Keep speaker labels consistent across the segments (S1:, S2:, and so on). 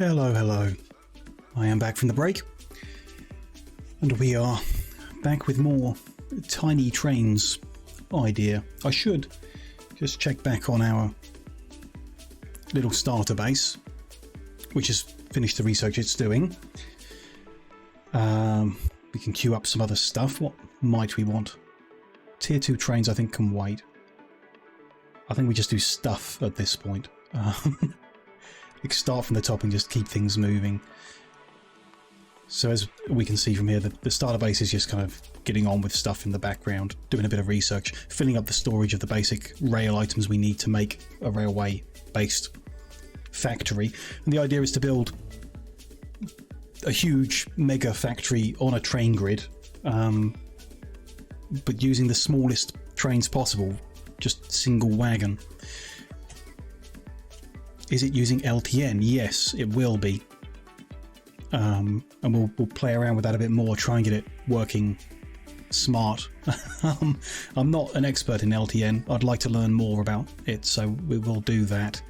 S1: Hello, hello. I am back from the break, and we are back with more tiny trains idea. I should just check back on our little starter base, which has finished the research it's doing. We can queue up some other stuff. What might we want? Tier 2 trains I think can wait. I think we just do stuff at this point. We can start from the top and just keep things moving. So as we can see from here, the starter base is just kind of getting on with stuff in the background, doing a bit of research, filling up the storage of the basic rail items we need to make a railway-based factory. And the idea is to build a huge mega factory on a train grid, but using the smallest trains possible, just single wagon. Is it using LTN? Yes, it will be. And we'll play around with that a bit more, try and get it working smart. I'm not an expert in LTN. I'd like to learn more about it, so we will do that.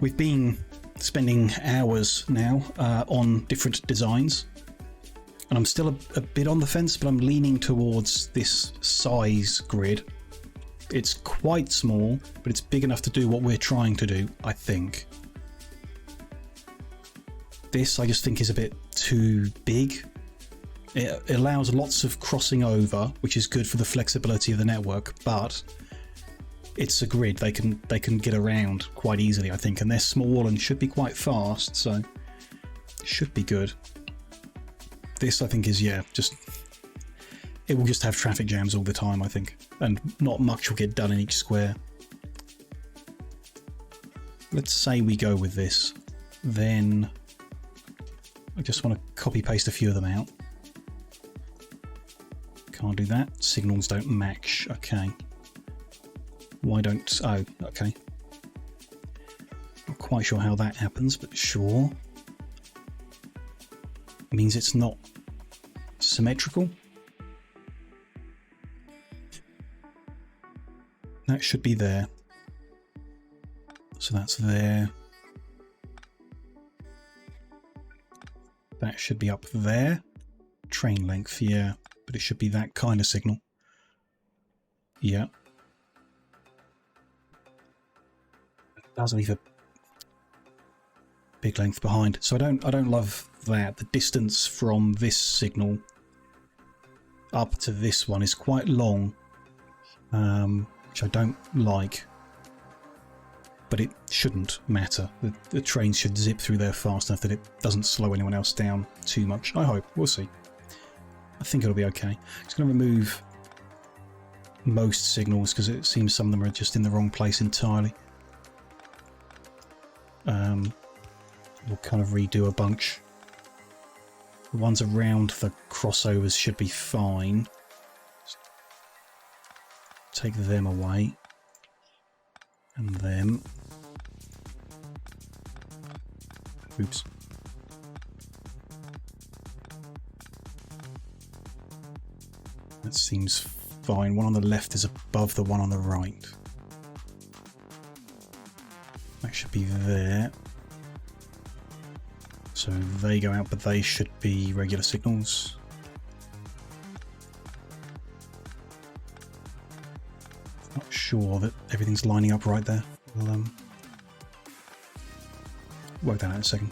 S1: We've been spending hours now on different designs, and I'm still a bit on the fence, but I'm leaning towards this size grid. It's quite small, but it's big enough to do what we're trying to do, I think. This I just think is a bit too big. It allows lots of crossing over, which is good for the flexibility of the network, but it's a grid. They can get around quite easily, I think, and they're small and should be quite fast, so it should be good. This I think is, yeah, just... it will just have traffic jams all the time, I think, and not much will get done in each square. Let's say we go with this, then I just want to copy paste a few of them out. Can't do that. Signals don't match. Okay. Why don't... oh, okay. Not quite sure how that happens, but sure. It means it's not symmetrical. That should be there. So that's there. That should be up there. Train length, yeah. But it should be that kind of signal. Yeah. It does leave a big length behind. So I don't love that. The distance from this signal up to this one is quite long. Which I don't like, but it shouldn't matter. The trains should zip through there fast enough that it doesn't slow anyone else down too much. I hope. We'll see. I think it'll be okay. Just going to remove most signals because it seems some of them are just in the wrong place entirely. We'll kind of redo a bunch. The ones around the crossovers should be fine. Take them away, and them. Oops. That seems fine. One on the left is above the one on the right. That should be there. So they go out, but they should be regular signals. Not sure that everything's lining up right there. We'll work that out in a second.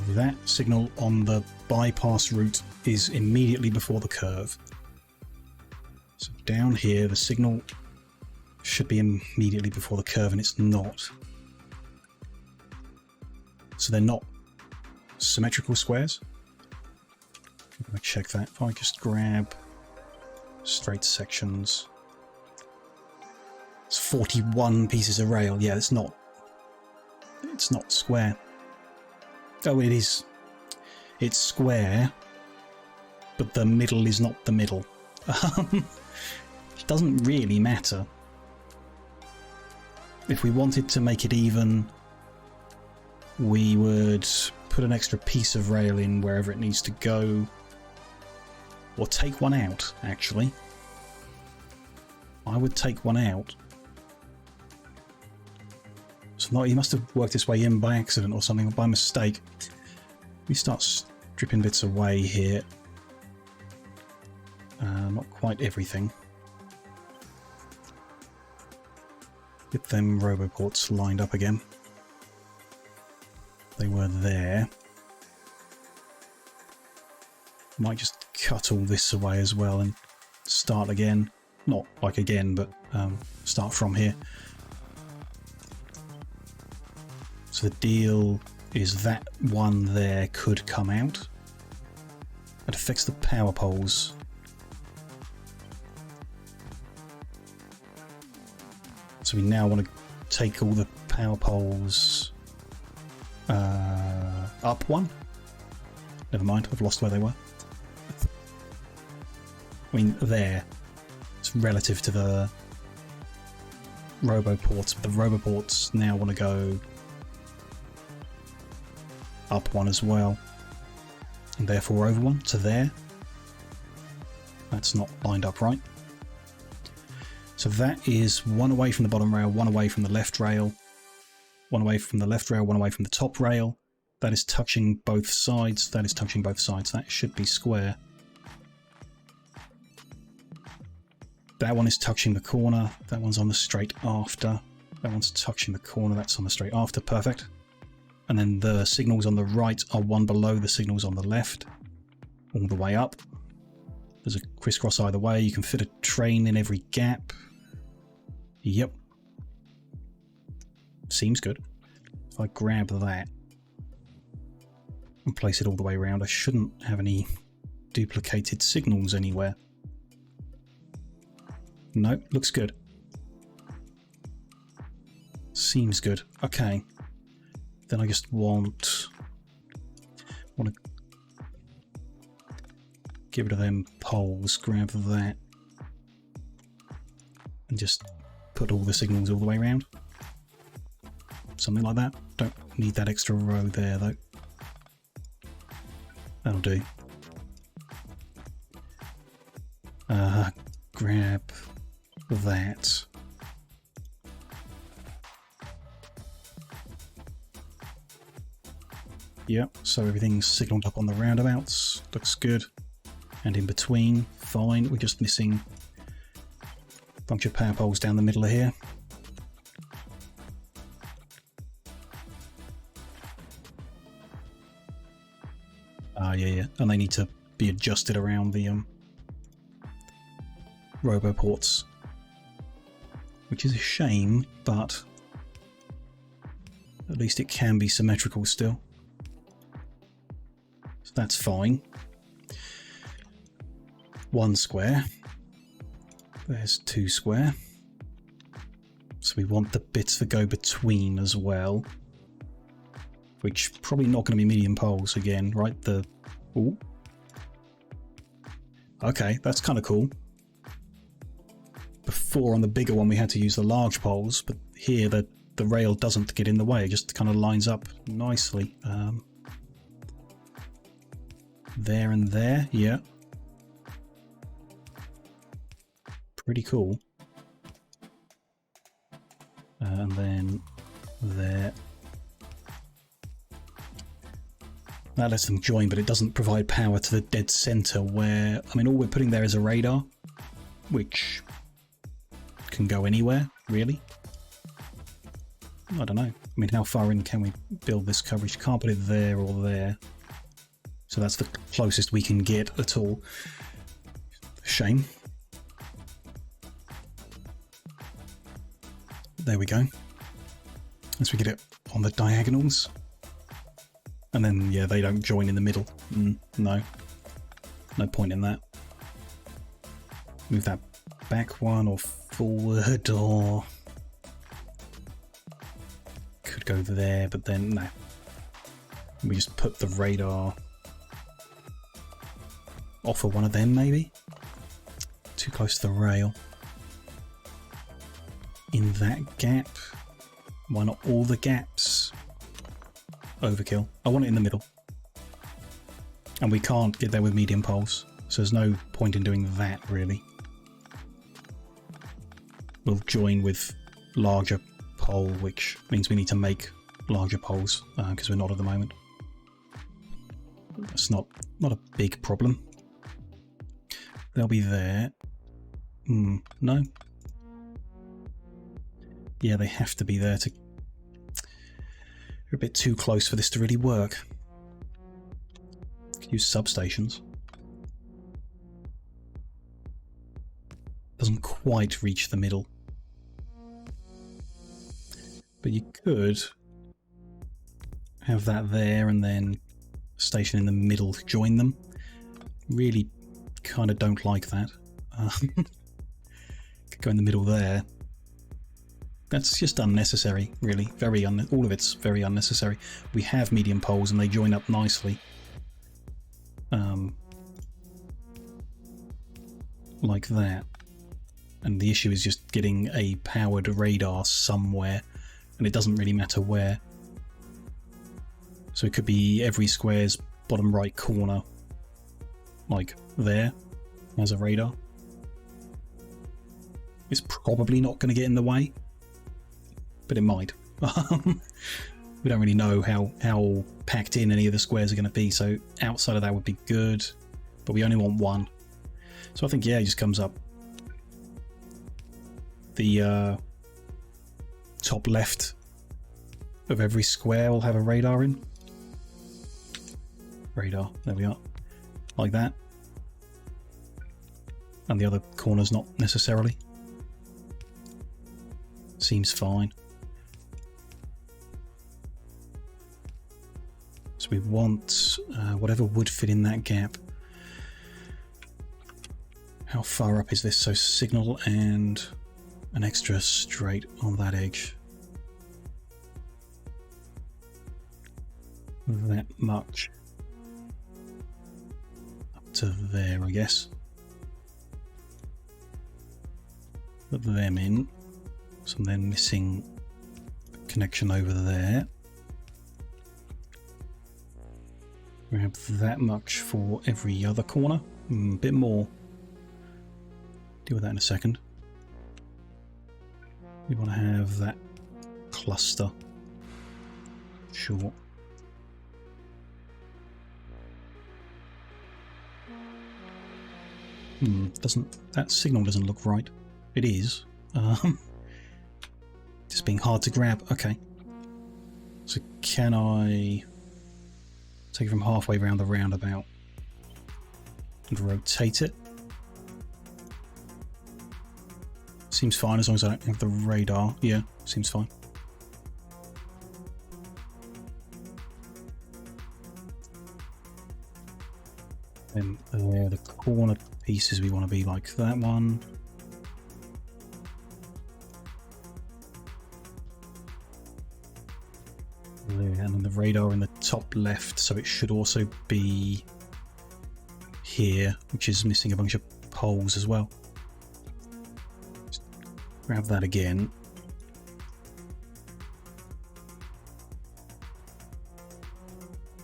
S1: That signal on the bypass route is immediately before the curve. So down here the signal should be immediately before the curve, and it's not. So they're not symmetrical squares. I'm going to check that. If I just grab straight sections. It's 41 pieces of rail. Yeah, it's not square. Oh, it is. It's square, but the middle is not the middle. It doesn't really matter. If we wanted to make it even, we would put an extra piece of rail in wherever it needs to go. Or take one out, actually. I would take one out. So not, he must have worked his way in by accident or something, or by mistake. We start stripping bits away here. Not quite everything. Get them roboports lined up again. They were there. Might just cut all this away as well and start again. Not like again, but start from here. So the deal is that one there could come out. It affects the power poles. So we now want to take all the power poles up one. Never mind, I've lost where they were. I mean, there. It's relative to the roboports, but the roboports now want to go up one as well, and therefore over one to there. That's not lined up right. So that is one away from the bottom rail, one away from the left rail, one away from the left rail, one away from the top rail. That is touching both sides. That is touching both sides. That should be square. That one is touching the corner. That one's on the straight after. That one's touching the corner. That's on the straight after. Perfect. And then the signals on the right are one below the signals on the left, all the way up. There's a crisscross either way. You can fit a train in every gap. Yep. Seems good. If I grab that and place it all the way around, I shouldn't have any duplicated signals anywhere. No, looks good. Seems good. Okay. Then I just want to get rid of them poles, grab that, and just put all the signals all the way around. Something like that. Don't need that extra row there though. That'll do. Grab that. Yep, so everything's signalled up on the roundabouts. Looks good. And in between, fine. We're just missing a bunch of power poles down the middle of here. Yeah. And they need to be adjusted around the roboports. Which is a shame, but at least it can be symmetrical still. So that's fine. One square. There's two square. So we want the bits that go between as well. Which probably not going to be medium poles again, right? Ooh. Okay, that's kind of cool. Before on the bigger one we had to use the large poles, but here the rail doesn't get in the way, it just kind of lines up nicely. There and there, yeah. Pretty cool. And then there. That lets them join, but it doesn't provide power to the dead center where, I mean, all we're putting there is a radar, which can go anywhere, really. I don't know. I mean, how far in can we build this coverage? Can't put it there or there. So that's the closest we can get at all. Shame. There we go. As we get it on the diagonals. And then, yeah, they don't join in the middle. No. No point in that. Move that back one or forward, or could go there, but then no. We just put the radar off of one of them, maybe? Too close to the rail. In that gap. Why not all the gaps? Overkill. I want it in the middle. And we can't get there with medium poles. So there's no point in doing that, really. We'll join with larger pole, which means we need to make larger poles, because we're not at the moment. That's not a big problem. They'll be there. No? Yeah, they have to be there to... They're a bit too close for this to really work. Could use substations. Doesn't quite reach the middle. But you could have that there and then a station in the middle to join them. Really kind of don't like that. Could go in the middle there. That's just unnecessary, really. All of it's very unnecessary. We have medium poles and they join up nicely. Like that. And the issue is just getting a powered radar somewhere, and it doesn't really matter where. So it could be every square's bottom right corner, like there, as a radar. It's probably not going to get in the way, but it might. We don't really know how packed in any of the squares are going to be, so outside of that would be good, but we only want one. So I think, yeah, it just comes up. The top left of every square will have a radar in. Radar, there we are. Like that. And the other corners not necessarily. Seems fine. So we want whatever would fit in that gap. How far up is this? So signal and an extra straight on that edge. That much. Up to there, I guess. Put them in. So I'm then missing a connection over there. Grab that much for every other corner. A bit more. Deal with that in a second. We want to have that cluster. Sure. That signal doesn't look right. It is. Just being hard to grab. Okay. So can I take it from halfway around the roundabout and rotate it? Seems fine as long as I don't have the radar. Yeah, seems fine. And the corner pieces we want to be like that one. There, and then the radar in the top left, so it should also be here, which is missing a bunch of poles as well. Grab that again.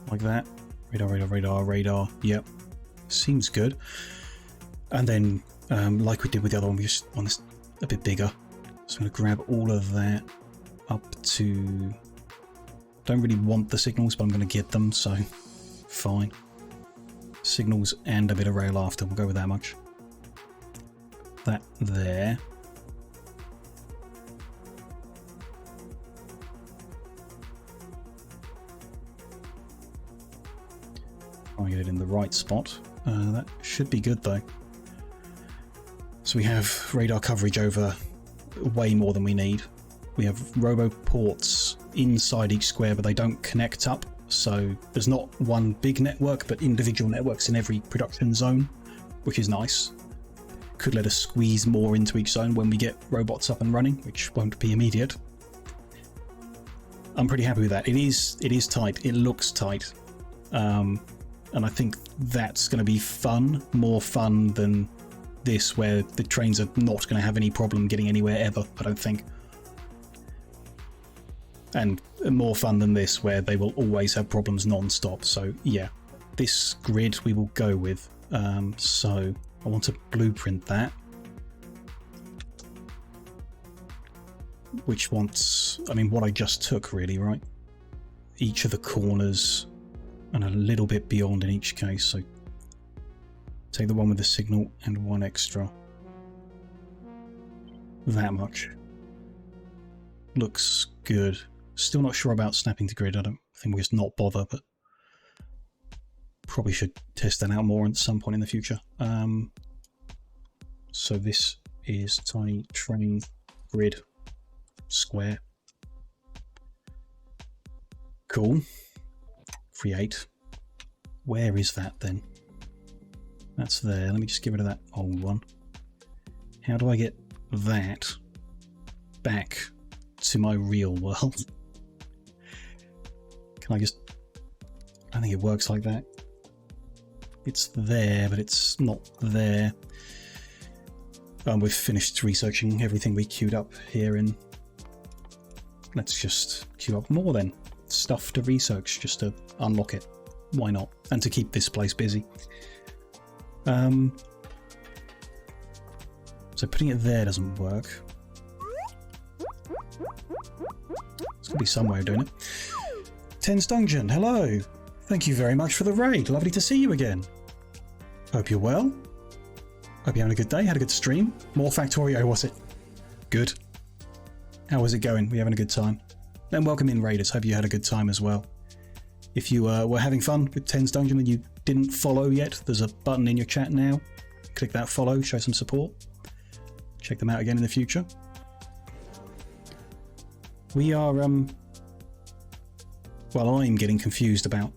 S1: Like that. Radar, radar, radar, radar. Yep. Seems good. And then, like we did with the other one, we just want this a bit bigger. So I'm going to grab all of that up to... Don't really want the signals, but I'm going to get them, so fine. Signals and a bit of rail after. We'll go with that much. That there. I'll get it in the right spot. That should be good though. So we have radar coverage over way more than we need. We have robo ports inside each square, but they don't connect up. So there's not one big network, but individual networks in every production zone, which is nice. Could let us squeeze more into each zone when we get robots up and running, which won't be immediate. I'm pretty happy with that. It is tight. It looks tight. And I think that's going to be fun, more fun than this, where the trains are not going to have any problem getting anywhere ever, I don't think. And more fun than this, where they will always have problems non-stop. So yeah, this grid we will go with. So I want to blueprint that. Which wants, I mean, what I just took really, right? Each of the corners and a little bit beyond in each case. So take the one with the signal and one extra. That much. Looks good. Still not sure about snapping to grid. I don't think we'll just not bother, but probably should test that out more at some point in the future. So this is tiny train grid square. Cool. Create. Where is that then? That's there. Let me just get rid of that old one. How do I get that back to my real world? Can I just... I think it works like that. It's there, but it's not there. We've finished researching everything we queued up here in... Let's just queue up more then. Stuff to research, just to unlock it. Why not? And to keep this place busy. So putting it there doesn't work. There's got to be some way of doing it. Ten's Dungeon, hello! Thank you very much for the raid. Lovely to see you again. Hope you're well. Hope you're having a good day. Had a good stream. More Factorio, was it? Good. How was it going? Were you having a good time? And welcome in, raiders. Hope you had a good time as well. If you were having fun with Ten's Dungeon and you didn't follow yet, there's a button in your chat now. Click that follow, show some support. Check them out again in the future. We are, well, I'm getting confused about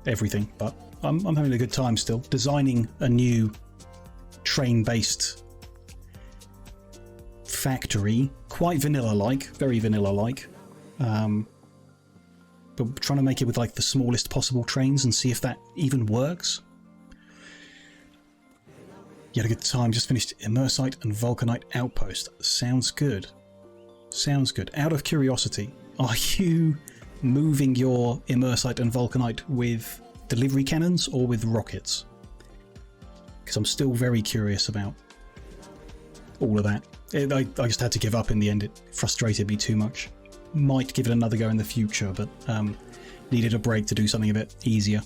S1: everything, but I'm having a good time still. Designing a new train-based factory, quite vanilla-like, very vanilla-like. But trying to make it with like the smallest possible trains and see if that even works. You had a good time, just finished Immersite and Vulcanite Outpost. Sounds good. Sounds good. Out of curiosity, are you moving your Immersite and Vulcanite with delivery cannons or with rockets? Because I'm still very curious about all of that. I just had to give up in the end. It frustrated me too much. Might give it another go in the future, but needed a break to do something a bit easier.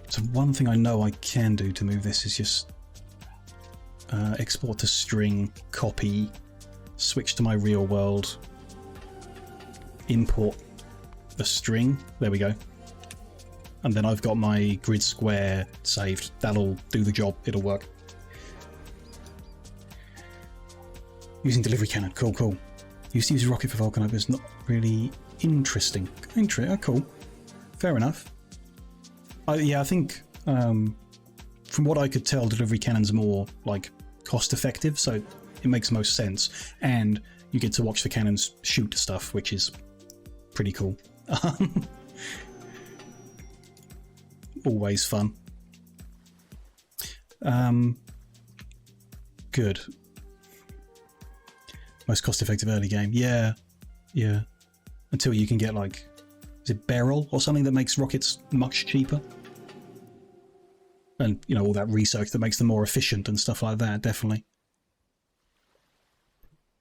S1: So one thing I know I can do to move this is just export to string, copy, switch to my real world, import the string, there we go. And then I've got my grid square saved. That'll do the job, it'll work. Using delivery cannon, cool, cool. Used to use rocket for Vulcanite, but it's not really interesting. Cool, fair enough. Yeah, I think from what I could tell, delivery cannon's more like cost effective, so it makes most sense. And you get to watch the cannons shoot stuff, which is pretty cool. Always fun. Good. Most cost-effective early game. Yeah. Until you can get like, is it Beryl or something that makes rockets much cheaper? And, you know, all that research that makes them more efficient and stuff like that, definitely.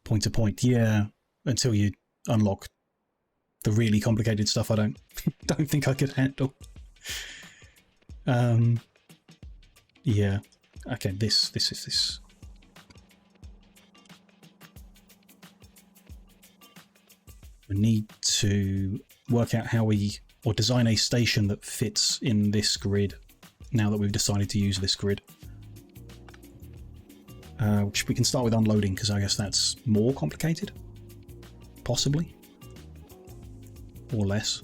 S1: Point to point, yeah. Until you unlock the really complicated stuff I don't think I could handle. Yeah. Okay, this is this. We need to work out how or design a station that fits in this grid now that we've decided to use this grid. Which we can start with unloading, because I guess that's more complicated. Possibly. Or less.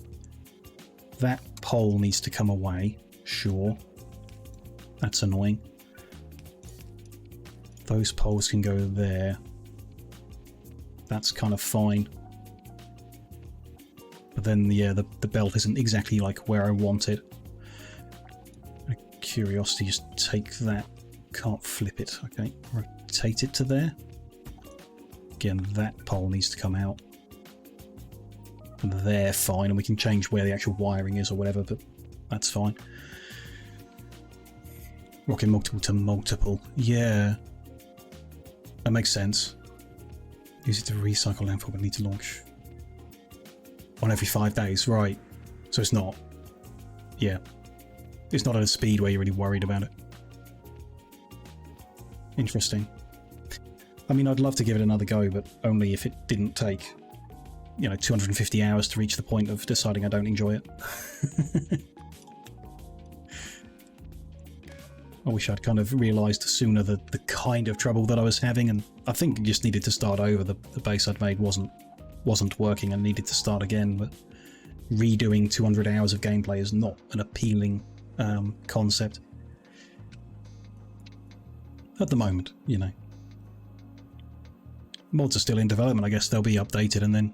S1: That pole needs to come away, sure. That's annoying. Those poles can go there. That's kind of fine. But then, yeah, the belt isn't exactly like where I want it. Curiosity, just take that. Can't flip it. Okay, rotate it to there. Again, that pole needs to come out. they're fine, and we can change where the actual wiring is or whatever, but that's fine. Rocket multiple to multiple. Yeah. That makes sense. Use it to recycle landfall, but need to launch one every 5 days. Right. So it's not. Yeah. It's not at a speed where you're really worried about it. Interesting. I mean, I'd love to give it another go, but only if it didn't take, you know, 250 hours to reach the point of deciding I don't enjoy it. I wish I'd kind of realised sooner the kind of trouble that I was having, and I think I just needed to start over. The base I'd made wasn't working and needed to start again, but redoing 200 hours of gameplay is not an appealing concept. At the moment, you know. Mods are still in development. I guess they'll be updated, and then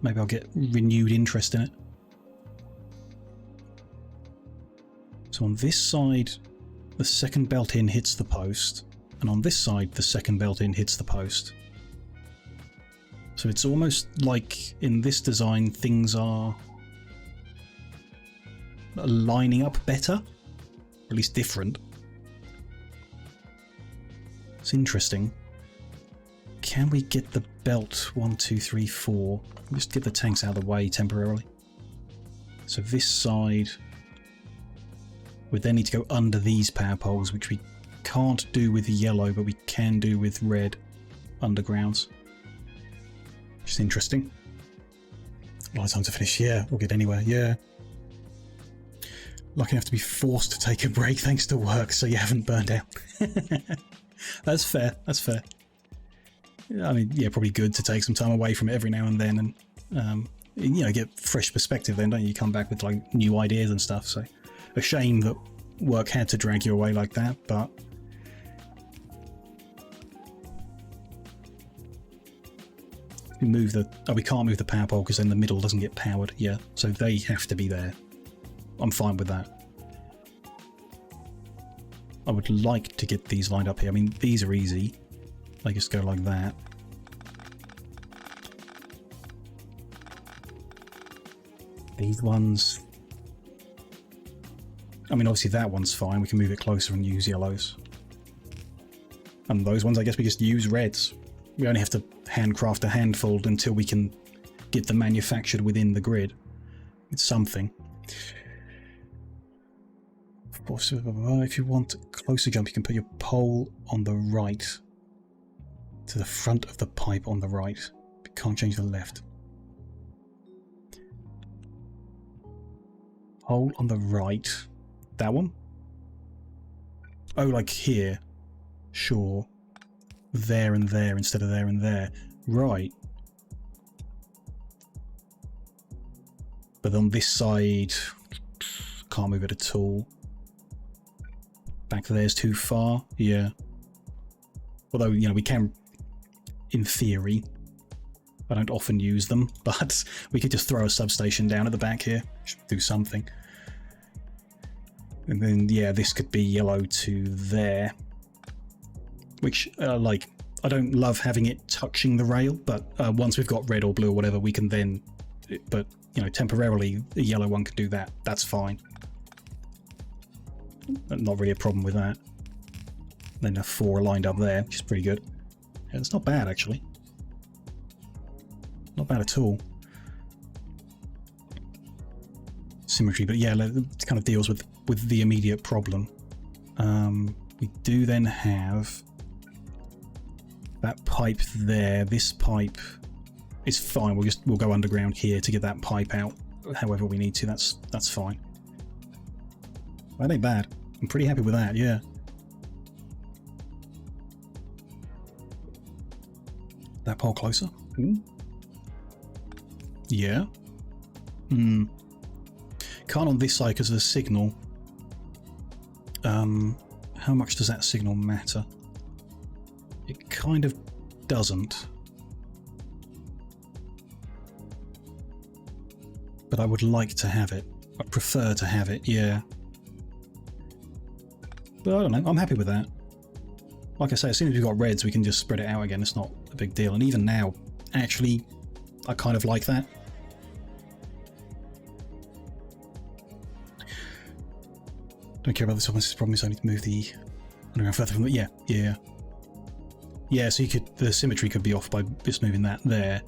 S1: maybe I'll get renewed interest in it. So on this side, the second belt in hits the post, and on this side, the second belt in hits the post. So it's almost like in this design, things are lining up better, or at least different. It's interesting. Can we get the belt 1, 2, 3, 4? Just get the tanks out of the way temporarily. So this side would then need to go under these power poles, which we can't do with yellow, but we can do with red undergrounds. Which is interesting. A lot of time to finish. Yeah, we'll get anywhere. Yeah. Lucky enough to be forced to take a break thanks to work, so you haven't burned out. That's fair. That's fair. I mean, yeah, probably good to take some time away from it every now and then, and you know, get fresh perspective. Then, don't you? You come back with like new ideas and stuff. So, a shame that work had to drag you away like that, but move the. Oh, we can't move the power pole because then the middle doesn't get powered. Yeah, so they have to be there. I'm fine with that. I would like to get these lined up here. I mean, these are easy. They just go like that. These ones... I mean, obviously that one's fine. We can move it closer and use yellows. And those ones, I guess we just use reds. We only have to handcraft a handful until we can get them manufactured within the grid. It's something. Of course, if you want a closer jump, you can put your pole on the right to the front of the pipe on the right. You can't change the left. Pole on the right. That one? Oh, like here. Sure. There and there instead of there and there. Right. But on this side, can't move it at all. Back there's too far. Yeah. Although, you know, we can, in theory, I don't often use them, but we could just throw a substation down at the back here. Should do something. And then, yeah, this could be yellow to there. Which, like, I don't love having it touching the rail, but once we've got red or blue or whatever, we can then... But, you know, temporarily, the yellow one can do that. That's fine. Not really a problem with that. Then a 4 lined up there, which is pretty good. Yeah, it's not bad, actually. Not bad at all. Symmetry, but yeah, it kind of deals with the immediate problem. We do then have that pipe there. This pipe is fine. We'll go underground here to get that pipe out. However we need to. That's fine. That ain't bad. I'm pretty happy with that. Yeah. That pole closer. Ooh. Yeah. Hmm. Can't on this side because of the signal. How much does that signal matter? It kind of doesn't. But I would like to have it. I prefer to have it, yeah. But I don't know, I'm happy with that. Like I say, as soon as we've got reds, we can just spread it out again. It's not a big deal. And even now, actually, I kind of like that. Don't care about this obvious problem, is only to move the underground further from the... Yeah. Yeah, so you could... The symmetry could be off by just moving that there.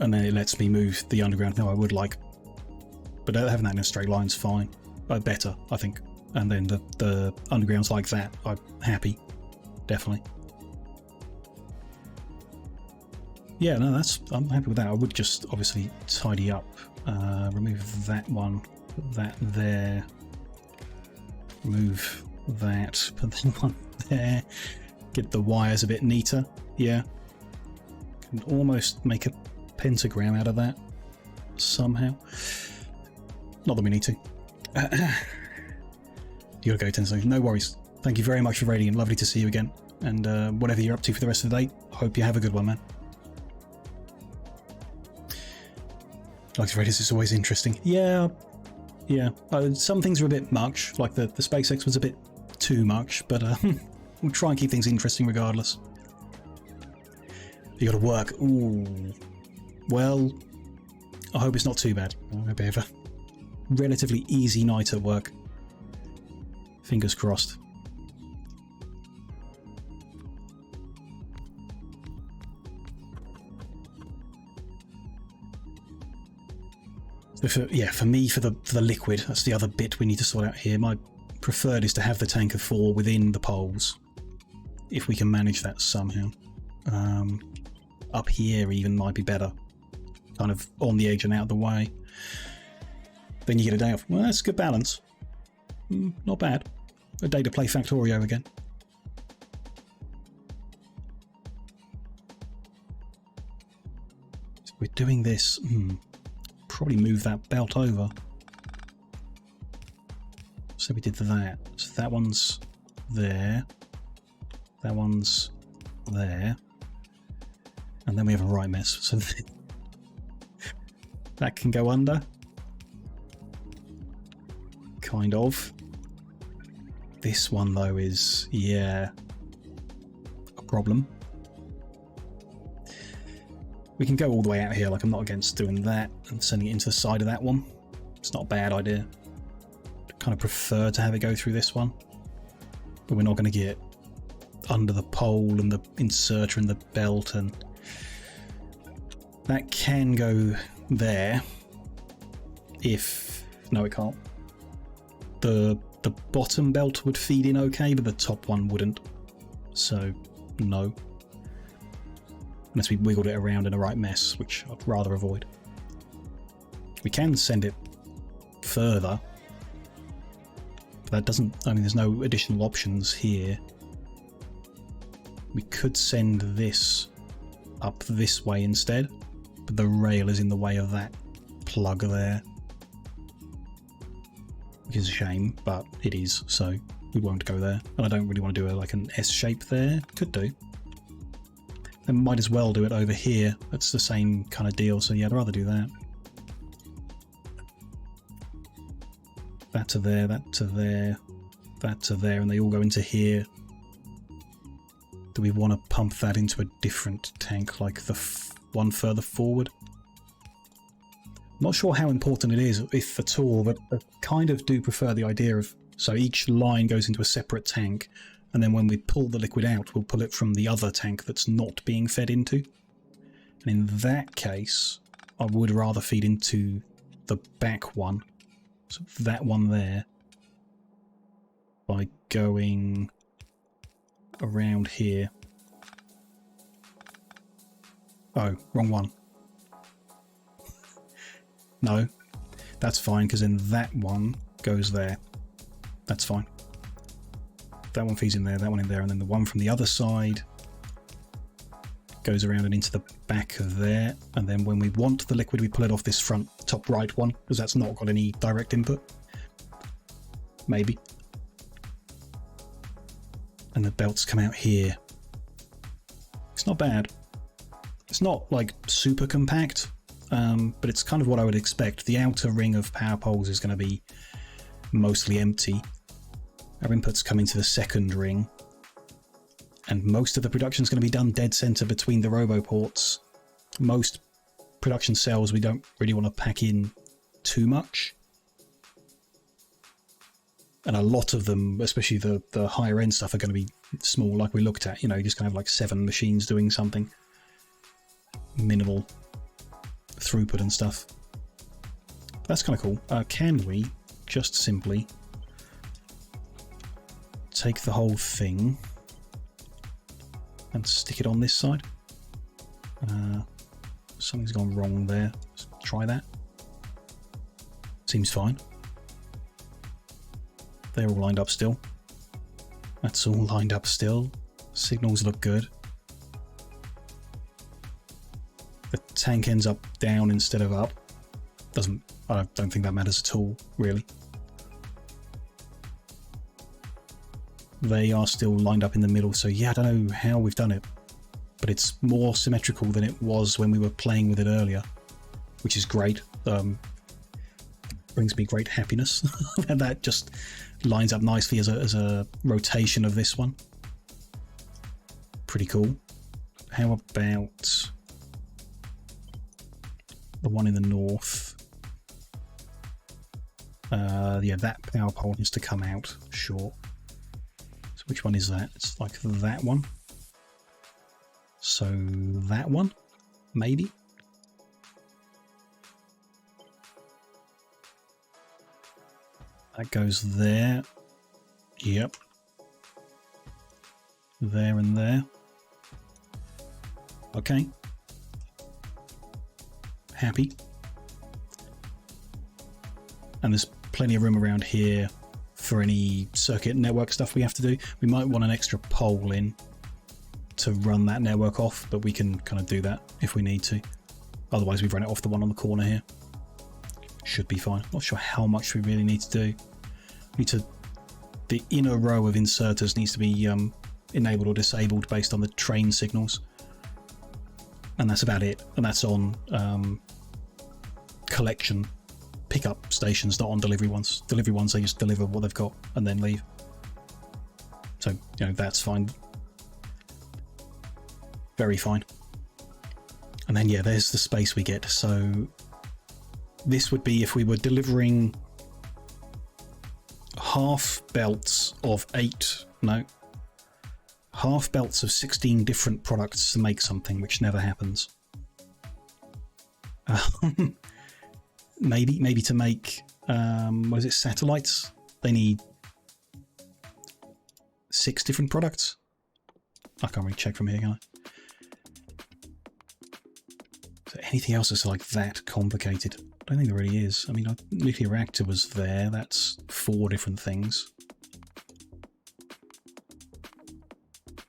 S1: And then it lets me move the underground. No, I would like. But having that in a straight line's fine. Better, I think. And then the undergrounds like that, I'm happy. Definitely. Yeah, no, I'm happy with that. I would just obviously tidy up. Remove that one. Put that there. Remove that. Put that one there. Get the wires a bit neater. Yeah. Can almost make a pentagram out of that. Somehow. Not that we need to. You gotta go 10 seconds. No worries. Thank you very much for raiding and lovely to see you again. And whatever you're up to for the rest of the day, hope you have a good one, man. Like to raid is always interesting. Yeah. Some things are a bit much, like the SpaceX was a bit too much, but we'll try and keep things interesting regardless. You gotta work. Ooh. Well, I hope it's not too bad. I hope you have a relatively easy night at work. Fingers crossed. So for me, for the liquid, that's the other bit we need to sort out here. My preferred is to have the tank of 4 within the poles, if we can manage that somehow. Up here even might be better, kind of on the edge and out of the way. Then you get a day off. Well, that's a good balance. Not bad. A day to play Factorio again. So we're doing this. Probably move that belt over. So we did that. So that one's there. That one's there. And then we have a right mess. So that can go under. Kind of. This one though is, yeah, a problem. We can go all the way out here, like I'm not against doing that and sending it into the side of that one. It's not a bad idea. I kind of prefer to have it go through this one. But we're not going to get under the pole and the inserter and the belt, and that can go there if... No, it can't. The bottom belt would feed in okay, but the top one wouldn't. So, no. Unless we wiggled it around in a right mess, which I'd rather avoid. We can send it further. But that doesn't... I mean, there's no additional options here. We could send this up this way instead, but the rail is in the way of that plug there. Which is a shame, but it is, so we won't go there. And I don't really want to do like an S shape there. Could do. Then might as well do it over here. That's the same kind of deal, so yeah, I'd rather do that. That to there, that to there, that to there, and they all go into here. Do we want to pump that into a different tank, like the one further forward? Not sure how important it is, if at all, but I kind of do prefer the idea of... So each line goes into a separate tank, and then when we pull the liquid out, we'll pull it from the other tank that's not being fed into. And in that case, I would rather feed into the back one, so that one there, by going around here. Oh, wrong one. No, that's fine, because then that one goes there. That's fine. That one feeds in there, that one in there, and then the one from the other side goes around and into the back of there. And then when we want the liquid, we pull it off this front top right one, because that's not got any direct input. Maybe. And the belts come out here. It's not bad. It's not like super compact, but it's kind of what I would expect. The outer ring of power poles is going to be mostly empty. Our inputs come into the second ring, and most of the production is going to be done dead center between the robo ports. Most production cells we don't really want to pack in too much. And a lot of them, especially the higher end stuff, are going to be small, like we looked at. You know, you're just going to have like 7 machines doing something. Minimal throughput and stuff. That's kind of cool. Can we just simply take the whole thing and stick it on this side? Something's gone wrong there. Let's try that. Seems fine. They're all lined up still. That's all lined up still. Signals look good. The tank ends up down instead of up. I don't think that matters at all, really. They are still lined up in the middle, so yeah, I don't know how we've done it, but it's more symmetrical than it was when we were playing with it earlier, which is great. Brings me great happiness. And that just lines up nicely as a rotation of this one. Pretty cool. How about the one in the north? Yeah, that power pole needs to come out, sure. So which one is that? It's like that one. So that one, maybe? That goes there. Yep. There and there. Okay. Happy. And there's plenty of room around here for any circuit network stuff we have to do. We might want an extra pole in to run that network off, but we can kind of do that if we need to. Otherwise, we've run it off the one on the corner here. Should be fine. Not sure how much we really need to do. The inner row of inserters needs to be enabled or disabled based on the train signals. And that's about it. And that's on collection pickup stations, not on delivery ones. Delivery ones, they just deliver what they've got and then leave. So, you know, that's fine. Very fine. And then, yeah, there's the space we get. So this would be if we were delivering half belts of 16 different products to make something, which never happens. Maybe to make, what is it, satellites? They need 6 different products? I can't really check from here, can I? So anything else that's like that complicated? I don't think there really is. I mean, a nuclear reactor was there. That's 4 different things. I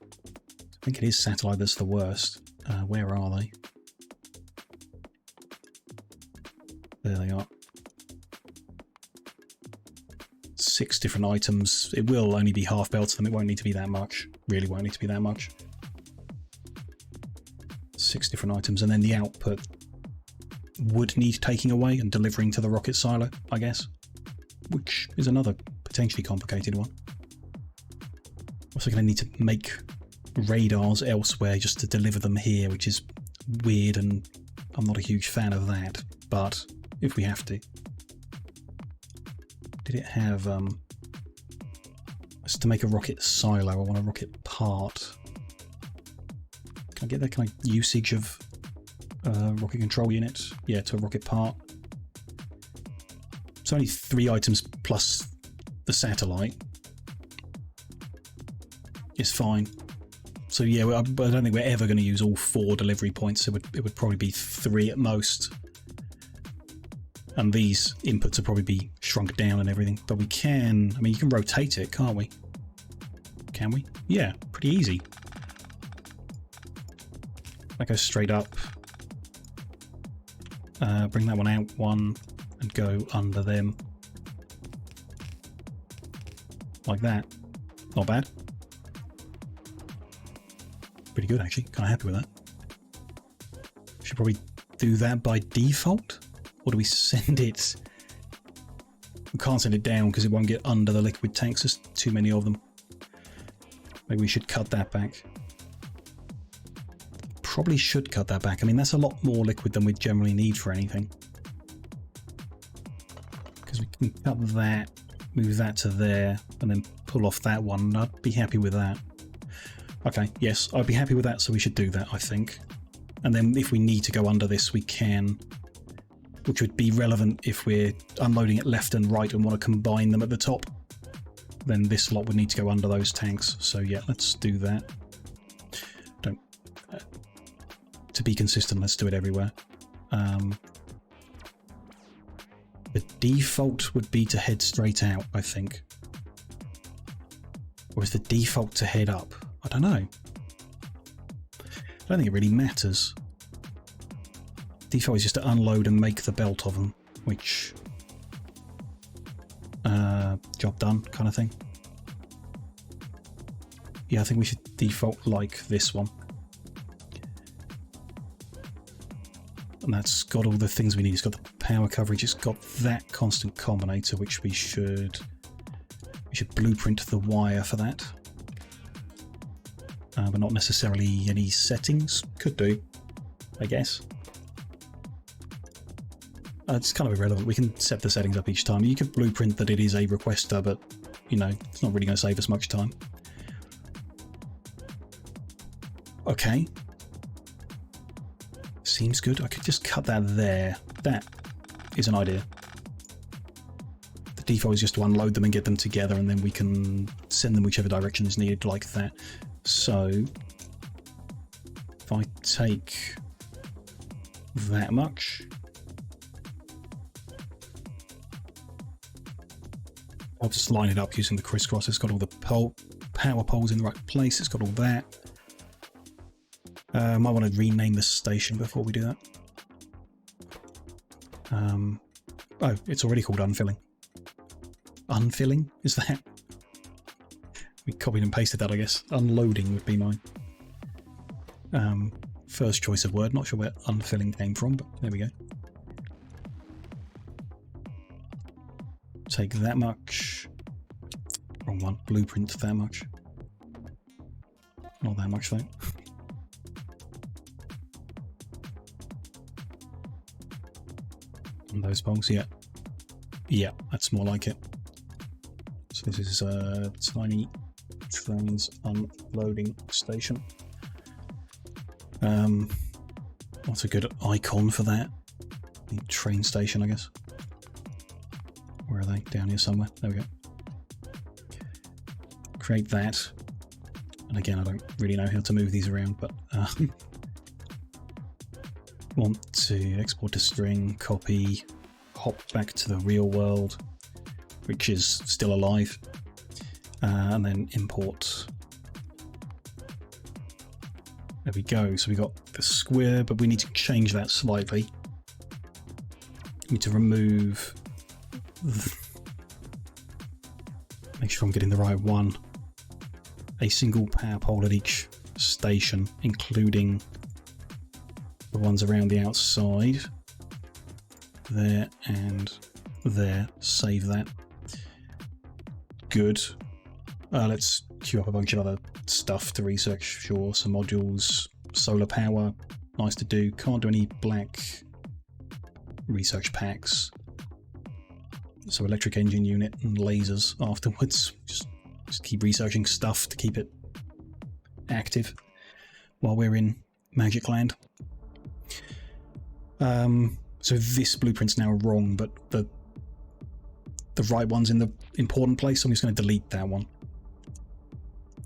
S1: think it is satellite that's the worst. Where are they? There they are. 6 different items. It will only be half belts of them. It won't need to be that much. Really won't need to be that much. 6 different items. And then the output would need taking away and delivering to the rocket silo, I guess. Which is another potentially complicated one. Also going to need to make radars elsewhere just to deliver them here, which is weird, and I'm not a huge fan of that. But if we have to. Did it have it's to make a rocket silo? I want a rocket part. Can I get that kind of usage of rocket control unit? Yeah, to a rocket part. It's only 3 items plus the satellite. It's fine. So yeah, I don't think we're ever going to use all 4 delivery points. It would probably be 3 at most. And these inputs will probably be shrunk down and everything. But we can, I mean, you can rotate it, can't we? Can we? Yeah, pretty easy. That goes straight up. Bring that one out 1 and go under them. Like that. Not bad. Pretty good, actually. Kind of happy with that. Should probably do that by default. Or do we send it? We can't send it down because it won't get under the liquid tanks. There's too many of them. Maybe we should cut that back. Probably should cut that back. I mean, that's a lot more liquid than we generally need for anything. Because we can cut that move that to there, and then pull off that one. I'd be happy with that. Okay, yes, I'd be happy with that, so we should do that, I think. And then if we need to go under this, we can, which would be relevant if we're unloading it left and right and want to combine them at the top. Then this lot would need to go under those tanks. So yeah, let's do that. To be consistent, let's do it everywhere. The default would be to head straight out, I think. Or is the default to head up? I don't know. I don't think it really matters. Default is just to unload and make the belt of them, which... job done kind of thing. Yeah, I think we should default like this one. And that's got all the things we need. It's got the power coverage, it's got that constant combinator, which we should blueprint the wire for that. But not necessarily any settings. Could do, I guess. It's kind of irrelevant. We can set the settings up each time. You could blueprint that it is a requester, but, you know, it's not really going to save us much time. Okay. Seems good. I could just cut that there. That is an idea. The default is just to unload them and get them together, and then we can send them whichever direction is needed, like that. So, if I take that much... I'll just line it up using the crisscross. It's got all the power poles in the right place. It's got all that. Might want to rename the station before we do that. Oh, it's already called unfilling. Unfilling? Is that? We copied and pasted that, I guess. Unloading would be my first choice of word. Not sure where unfilling came from, but there we go. Take that much. Wrong one. Blueprint that much. Not that much though. And those poles, yeah. Yeah, that's more like it. So this is a tiny trains unloading station. What's a good icon for that? The train station, I guess. Where are they? Down here somewhere. There we go. Create that. And again, I don't really know how to move these around, but want to export to string, copy, hop back to the real world, which is still alive, and then import. There we go. So we got the square, but we need to change that slightly. We need to remove... Make sure I'm getting the right one. A single power pole at each station, including the ones around the outside. There and there. Save that. Good. Let's queue up a bunch of other stuff to research. Sure, some modules, solar power, nice to do. Can't do any black research packs. So electric engine unit and lasers afterwards. Just keep researching stuff to keep it active while we're in Magic Land. So this blueprint's now wrong, but the right one's in the important place, so I'm just going to delete that one.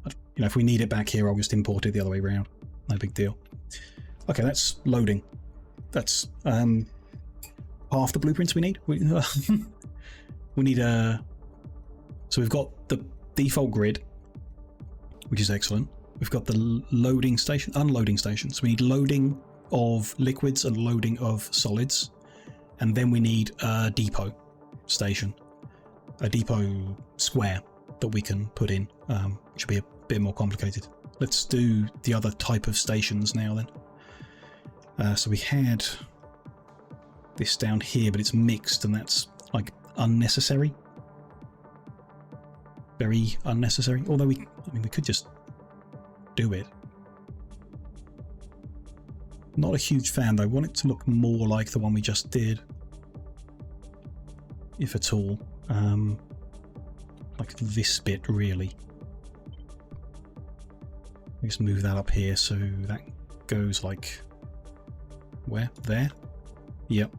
S1: You know, if we need it back here, I'll just import it the other way around. No big deal. Okay, that's loading. That's half the blueprints we need. We need so we've got the default grid, which is excellent. We've got the loading station, unloading station. So we need loading of liquids and loading of solids, and then we need a depot station, a depot square that we can put in, which will be a bit more complicated. Let's do the other type of stations now then. So we had this down here, but it's mixed, and that's like unnecessary. Very unnecessary. Although we could just do it. Not a huge fan though. I want it to look more like the one we just did, if at all. like this bit really. Just move that up here so that goes like where? There? Yep.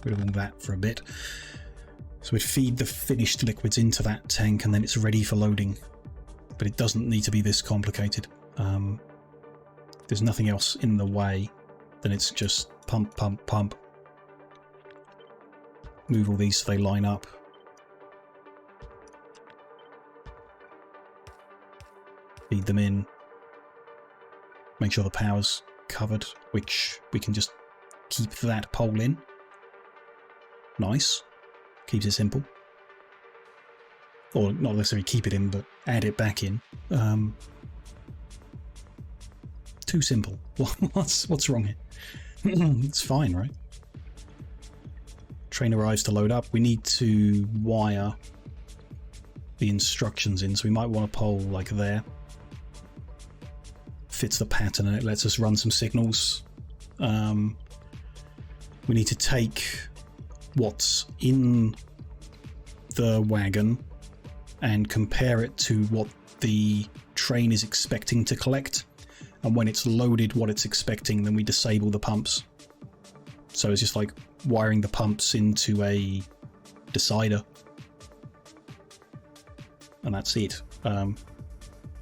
S1: Rid of all that for a bit. So we'd feed the finished liquids into that tank and then it's ready for loading. But it doesn't need to be this complicated. There's nothing else in the way. Then it's just pump, pump, pump. Move all these so they line up. Feed them in. Make sure the power's covered, which we can just keep that pole in. Nice. Keeps it simple. Or not necessarily keep it in, but add it back in. Too simple. What's wrong here? It's fine, right? Train arrives to load up. We need to wire the instructions in, so we might want a pole like there. Fits the pattern and it lets us run some signals. We need to take what's in the wagon and compare it to what the train is expecting to collect, and when it's loaded what it's expecting, then we disable the pumps. So it's just like wiring the pumps into a decider, and that's it.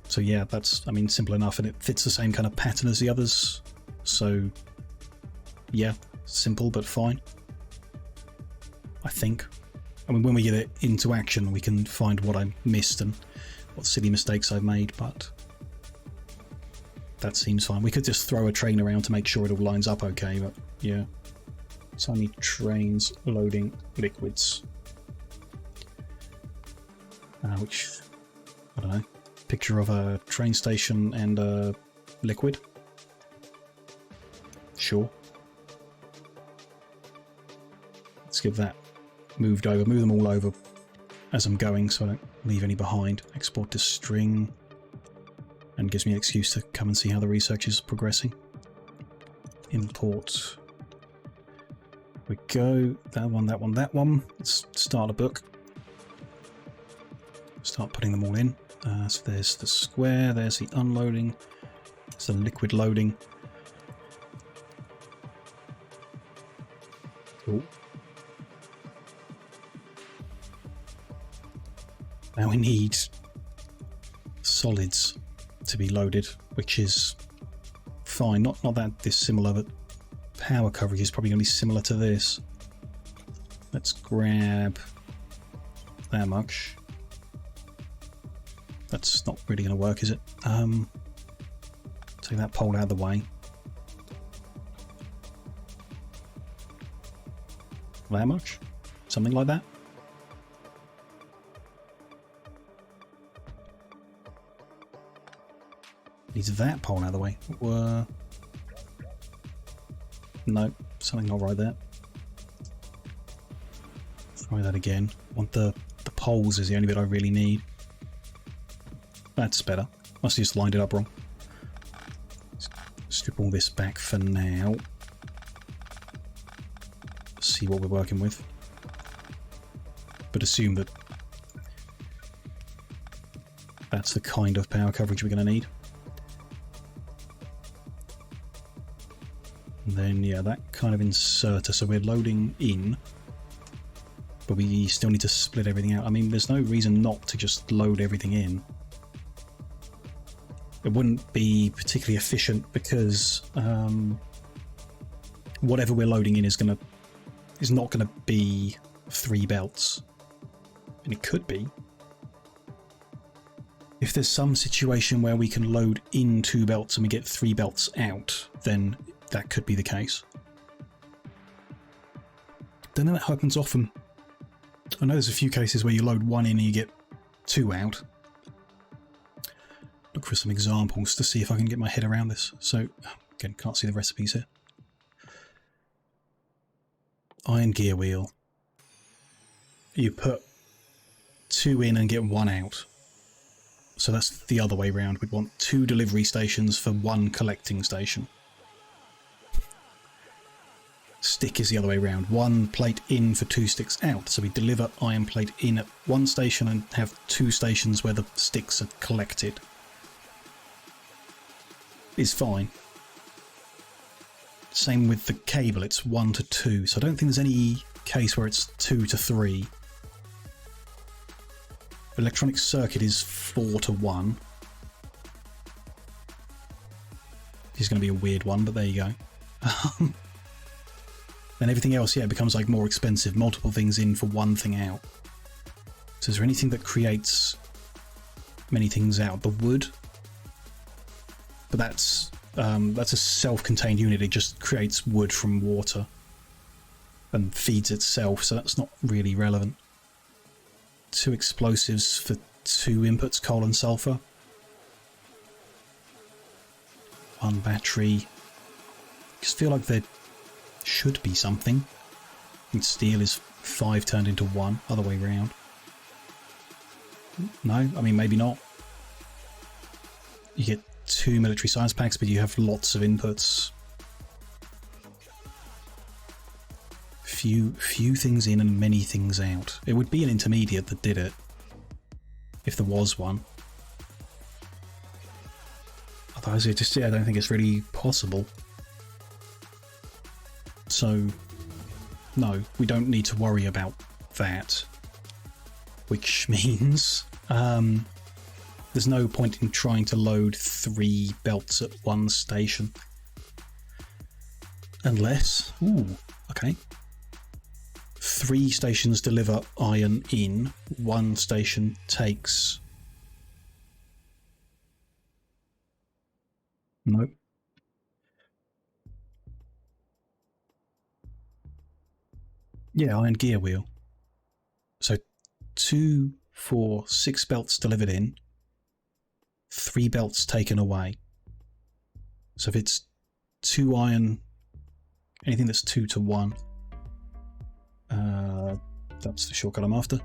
S1: So yeah, that's, I mean, simple enough, and it fits the same kind of pattern as the others. So yeah, simple but fine, I think. I mean, when we get it into action, we can find what I missed and what silly mistakes I've made, but that seems fine. We could just throw a train around to make sure it all lines up okay, but yeah. So I need trains loading liquids. Which, I don't know, picture of a train station and a liquid. Sure. Let's give that moved over, move them all over as I'm going so I don't leave any behind. Export to string, and gives me an excuse to come and see how the research is progressing. Import. We go, that one, that one, that one. Let's start a book. Start putting them all in. So there's the square, there's the unloading, there's the liquid loading. Cool. Now we need solids to be loaded, which is fine. Not that dissimilar, but power coverage is probably going to be similar to this. Let's grab that much. That's not really going to work, is it? Take that pole out of the way. That much? Something like that? Needs that pole out of the way. No, something not right there. Try that again. Want the poles is the only bit I really need. That's better. Must have just lined it up wrong. Strip all this back for now. See what we're working with. But assume that that's the kind of power coverage we're going to need. And then, yeah, that kind of inserter. So we're loading in, but we still need to split everything out. I mean, there's no reason not to just load everything in. It wouldn't be particularly efficient because whatever we're loading in is not gonna be 3 belts, and it could be. If there's some situation where we can load in 2 belts and we get 3 belts out, then that could be the case. Don't know that happens often. I know there's a few cases where you load 1 in and you get 2 out. Look for some examples to see if I can get my head around this. So, again, can't see the recipes here. Iron gear wheel. You put 2 in and get 1 out. So that's the other way round. We'd want 2 delivery stations for 1 collecting station. stick is the other way around. 1 plate in for 2 sticks out. So we deliver iron plate in at one station and have 2 stations where the sticks are collected. Is fine. Same with the cable, it's 1 to 2. So I don't think there's any case where it's 2 to 3. Electronic circuit is 4 to 1. This is going to be a weird one, but there you go. Then everything else, yeah, becomes like more expensive. Multiple things in for one thing out. So is there anything that creates many things out? The wood? But that's a self-contained unit. It just creates wood from water and feeds itself, so that's not really relevant. 2 explosives for 2 inputs, coal and sulfur. 1 battery. Just feel like there should be something. And steel is 5 turned into 1, other way round. No, I mean maybe not. You get 2 military science packs, but you have lots of inputs. Few things in and many things out. It would be an intermediate that did it, if there was one. Otherwise, I don't think it's really possible. So, no, we don't need to worry about that. Which means there's no point in trying to load 3 belts at one station. Unless... Ooh, okay. 3 stations deliver iron in, 1 station takes... Nope. Yeah, iron gear wheel. So 2, 4, 6 belts delivered in, 3 belts taken away. So if it's 2 iron, anything that's 2 to 1, that's the shortcut I'm after.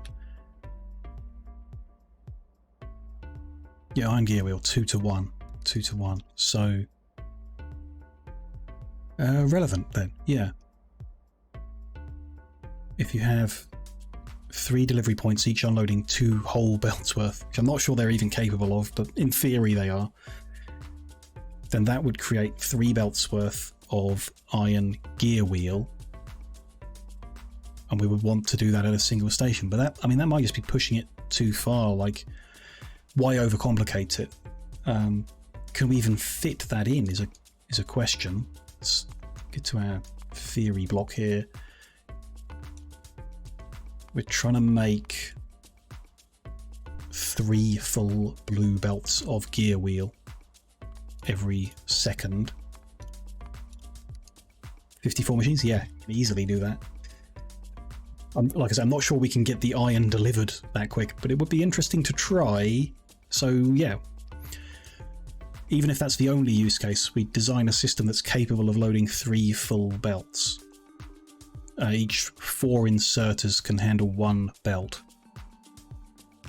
S1: Yeah, iron gear wheel, 2 to 1, 2 to 1. So relevant then, yeah. If you have 3 delivery points, each unloading 2 whole belts worth, which I'm not sure they're even capable of, but in theory they are, then that would create 3 belts worth of iron gear wheel, and we would want to do that at a single station. But that, I mean, that might just be pushing it too far. Like, why overcomplicate it? Can we even fit that in is a question. Let's get to our theory block here. We're trying to make 3 full blue belts of gear wheel every second. 54 machines? Yeah, can easily do that. Like I said, I'm not sure we can get the iron delivered that quick, but it would be interesting to try. So yeah, even if that's the only use case, we design a system that's capable of loading 3 full belts. Each 4 inserters can handle 1 belt.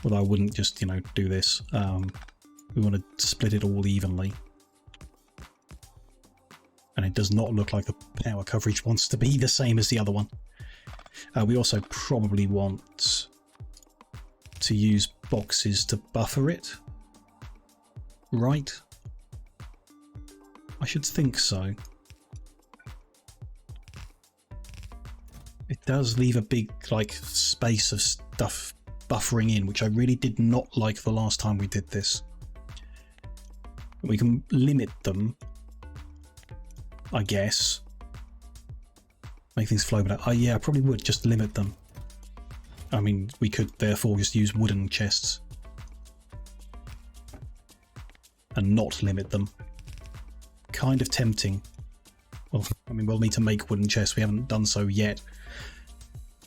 S1: Although I wouldn't just, do this. We want to split it all evenly. And it does not look like the power coverage wants to be the same as the other one. We also probably want to use boxes to buffer it. Right? I should think so. It does leave a big, space of stuff buffering in, which I really did not like the last time we did this. We can limit them, I guess. Make things flow, but yeah, I probably would just limit them. I mean, we could therefore just use wooden chests and not limit them. Kind of tempting. Well, I mean, we'll need to make wooden chests. We haven't done so yet.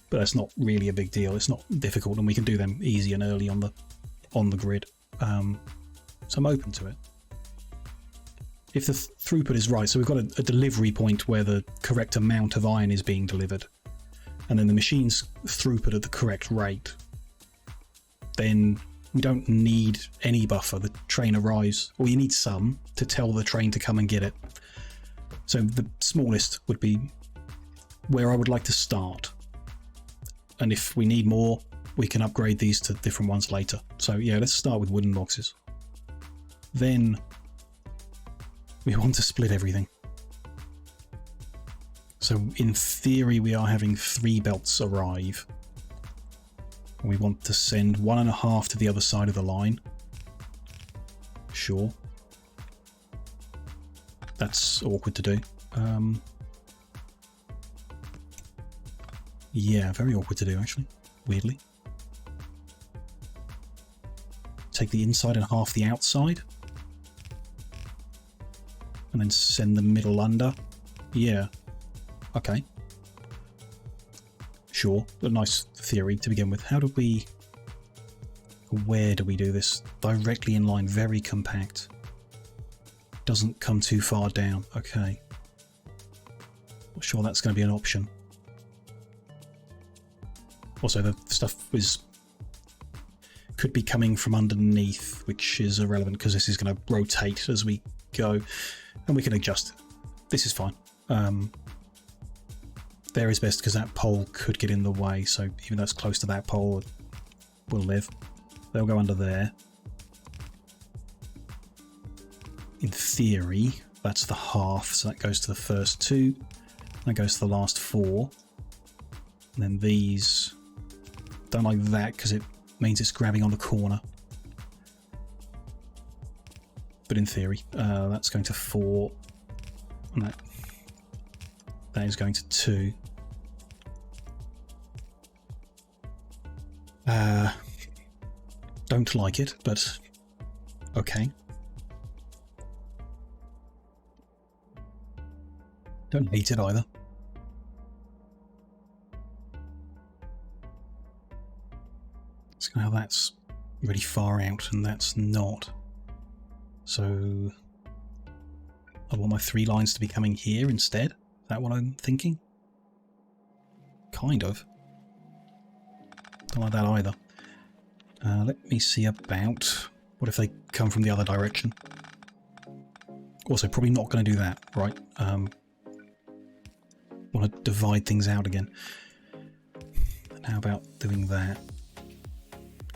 S1: But that's not really a big deal. It's not difficult, and we can do them easy and early on the grid. So I'm open to it. If the throughput is right, so we've got a delivery point where the correct amount of iron is being delivered, and then the machine's throughput at the correct rate, then we don't need any buffer. The train arrives, or you need some to tell the train to come and get it. So the smallest would be where I would like to start. And if we need more, we can upgrade these to different ones later. So yeah, let's start with wooden boxes. Then we want to split everything. So in theory, we are having 3 belts arrive. We want to send 1.5 to the other side of the line. Sure. That's awkward to do. Yeah, very awkward to do, actually. Weirdly. Take the inside and half the outside. And then send the middle under. Yeah. Okay. Sure. A nice theory to begin with. How do we... Where do we do this? Directly in line. Very compact. Doesn't come too far down. Okay. Not sure that's going to be an option. Also, the stuff could be coming from underneath, which is irrelevant because this is going to rotate as we go, and we can adjust it. This is fine. There is best because that pole could get in the way, so even though it's close to that pole, it will live. They'll go under there. In theory, that's the half, so that goes to the first 2, that goes to the last 4, and then these don't like that because it means it's grabbing on the corner. But in theory, that's going to 4, and that is going to 2. Don't like it, but okay. Don't hate it either. So now that's really far out and that's not. So I want my 3 lines to be coming here instead. Is that what I'm thinking? Kind of. Don't like that either. Let me see about... What if they come from the other direction? Also, probably not going to do that, right? Want to divide things out again. And how about doing that?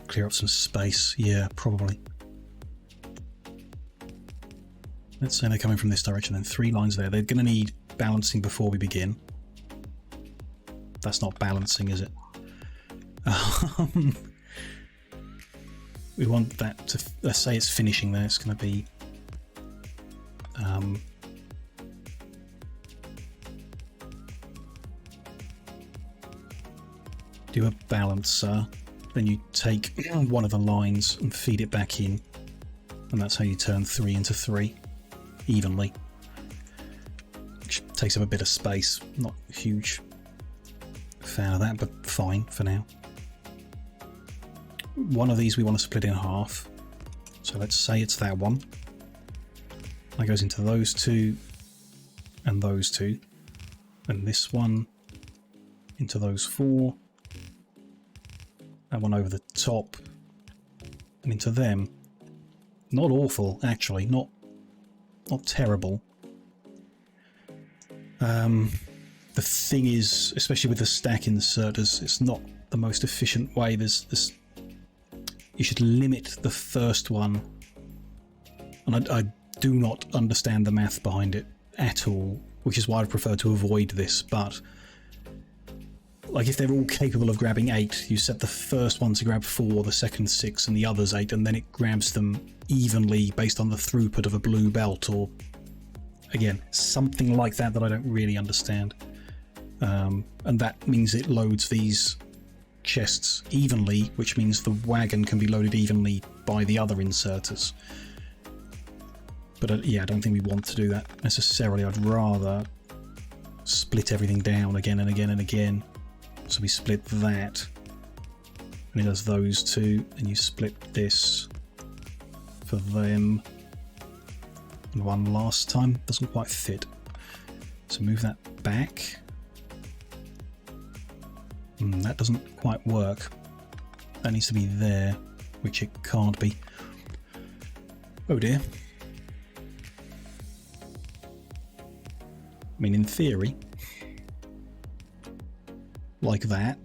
S1: Clear up some space. Yeah, probably. Let's say they're coming from this direction, then 3 lines there. They're going to need balancing before we begin. That's not balancing, is it? We want that to... Let's say it's finishing there. It's going to be... do a balancer. Then you take one of the lines and feed it back in. And that's how you turn 3 into 3. Evenly. Which takes up a bit of space. Not a huge fan of that, but fine for now. One of these we want to split in half. So let's say it's that one. That goes into those 2 and those 2. And this one into those 4. That one over the top and into them. Not awful, actually. Not terrible. The thing is, especially with the stack inserters, it's not the most efficient way. There's you should limit the first one, and I do not understand the math behind it at all, which is why I prefer to avoid this. But like, if they're all capable of grabbing 8, you set the first one to grab 4, the second 6, and the others 8, and then it grabs them evenly based on the throughput of a blue belt, or again, something like that I don't really understand. And that means it loads these chests evenly, which means the wagon can be loaded evenly by the other inserters. But yeah, I don't think we want to do that necessarily. I'd rather split everything down again and again and again. So we split that, and it does those 2, and you split this for them. And one last time, doesn't quite fit. So move that back. That doesn't quite work. That needs to be there, which it can't be. Oh dear. I mean, in theory, like that.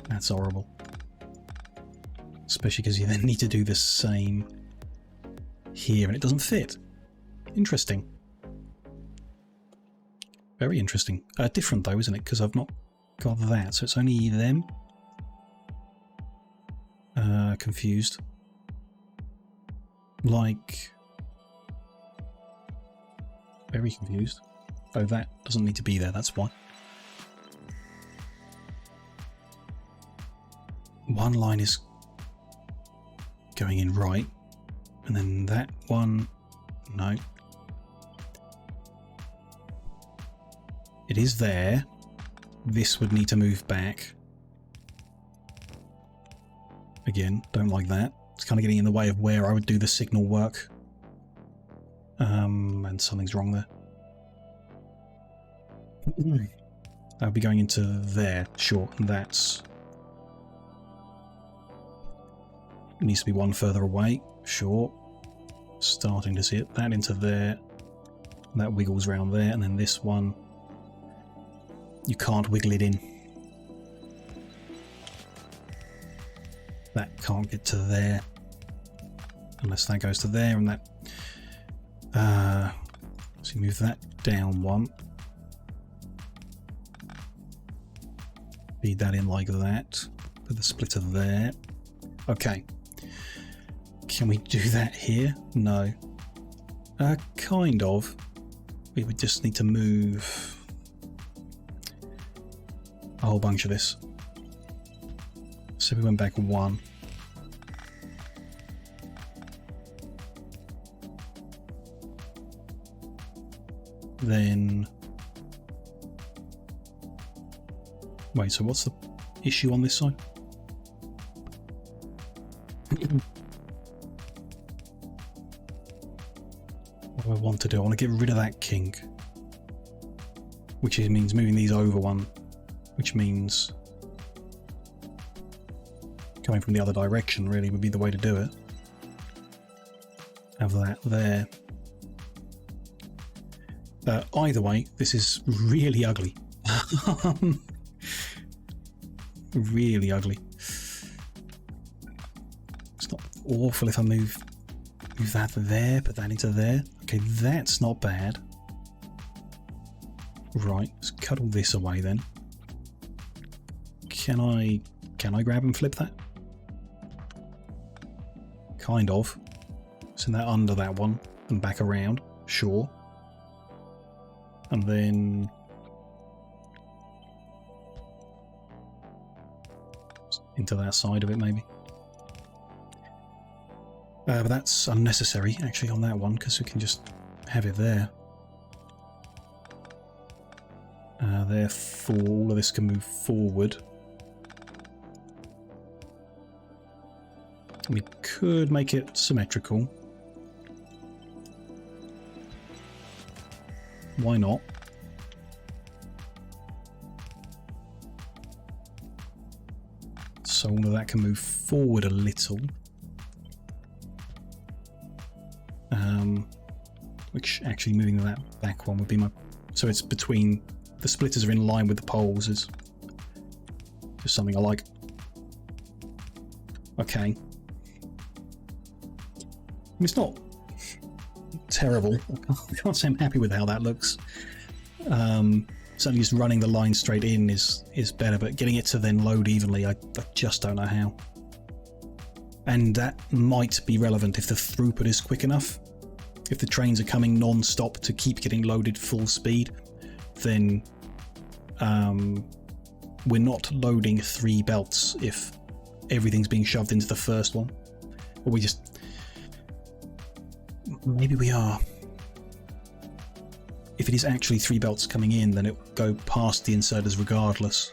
S1: That's horrible. Especially because you then need to do the same here and it doesn't fit. Interesting. Very interesting. Different though, isn't it? Because I've not got that, so it's only them. Confused. Like... very confused. Oh, that doesn't need to be there, that's why. One line is going in right, and then that one, no. It is there. This would need to move back. Again, don't like that. It's kind of getting in the way of where I would do the signal work. And something's wrong there. I'll be going into there, sure, and that's... needs to be one further away, sure. Starting to see it. That into there. That wiggles around there, and then this one... you can't wiggle it in. That can't get to there. Unless that goes to there, and that... so you move that down one. Feed that in like that. Put the splitter there. Okay. Can we do that here? No. Kind of. We would just need to move a whole bunch of this. So we went back one. Then... wait, so what's the issue on this side? What do I want to do? I want to get rid of that king. Which means moving these over one. Which means... coming from the other direction really would be the way to do it. Have that there. Either way, this is really ugly. Really ugly. It's not awful if I move that there, put that into there. Okay, that's not bad. Right, let's cut all this away then. Can I grab and flip that? Kind of. Send that under that one and back around, sure. And then into that side of it maybe. But that's unnecessary actually on that one because we can just have it there. Therefore all of this can move forward. We could make it symmetrical. Why not? So all of that can move forward a little. Which actually moving that back one would be my... so it's between... the splitters are in line with the poles is just something I like. Okay. It's not terrible. I can't say I'm happy with how that looks. Certainly just running the line straight in is better, but getting it to then load evenly, I just don't know how. And that might be relevant if the throughput is quick enough. If the trains are coming non-stop to keep getting loaded full speed, then we're not loading 3 belts if everything's being shoved into the first one. Or we just... maybe we are. If it is actually 3 belts coming in, then it will go past the inserters regardless.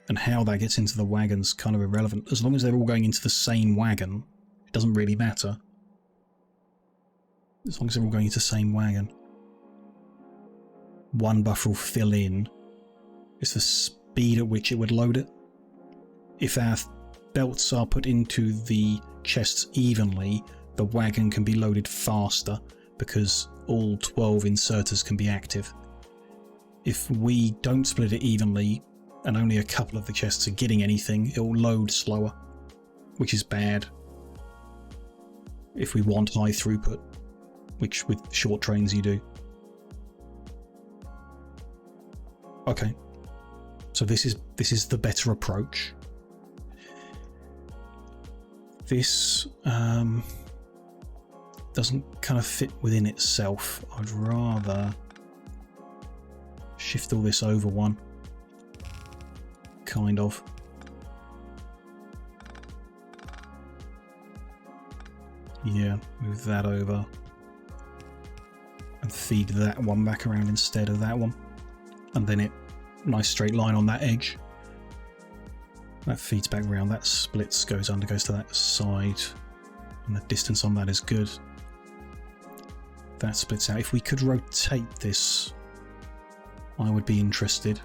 S1: And how that gets into the wagon's kind of irrelevant. As long as they're all going into the same wagon, it doesn't really matter. As long as they're all going into the same wagon. One buffer will fill in. It's the speed at which it would load it. If our belts are put into the chests evenly, the wagon can be loaded faster because all 12 inserters can be active. if we don't split it evenly and only a couple of the chests are getting anything, it'll load slower, which is bad if we want high throughput, which with short trains you do. Okay, so this is the better approach. This doesn't kind of fit within itself. I'd rather shift all this over one, kind of. Yeah, move that over and feed that one back around instead of that one, and then it nice straight line on that edge. That feeds back around, that splits, goes to that side, and the distance on that is good. That splits out. If we could rotate this, I would be interested.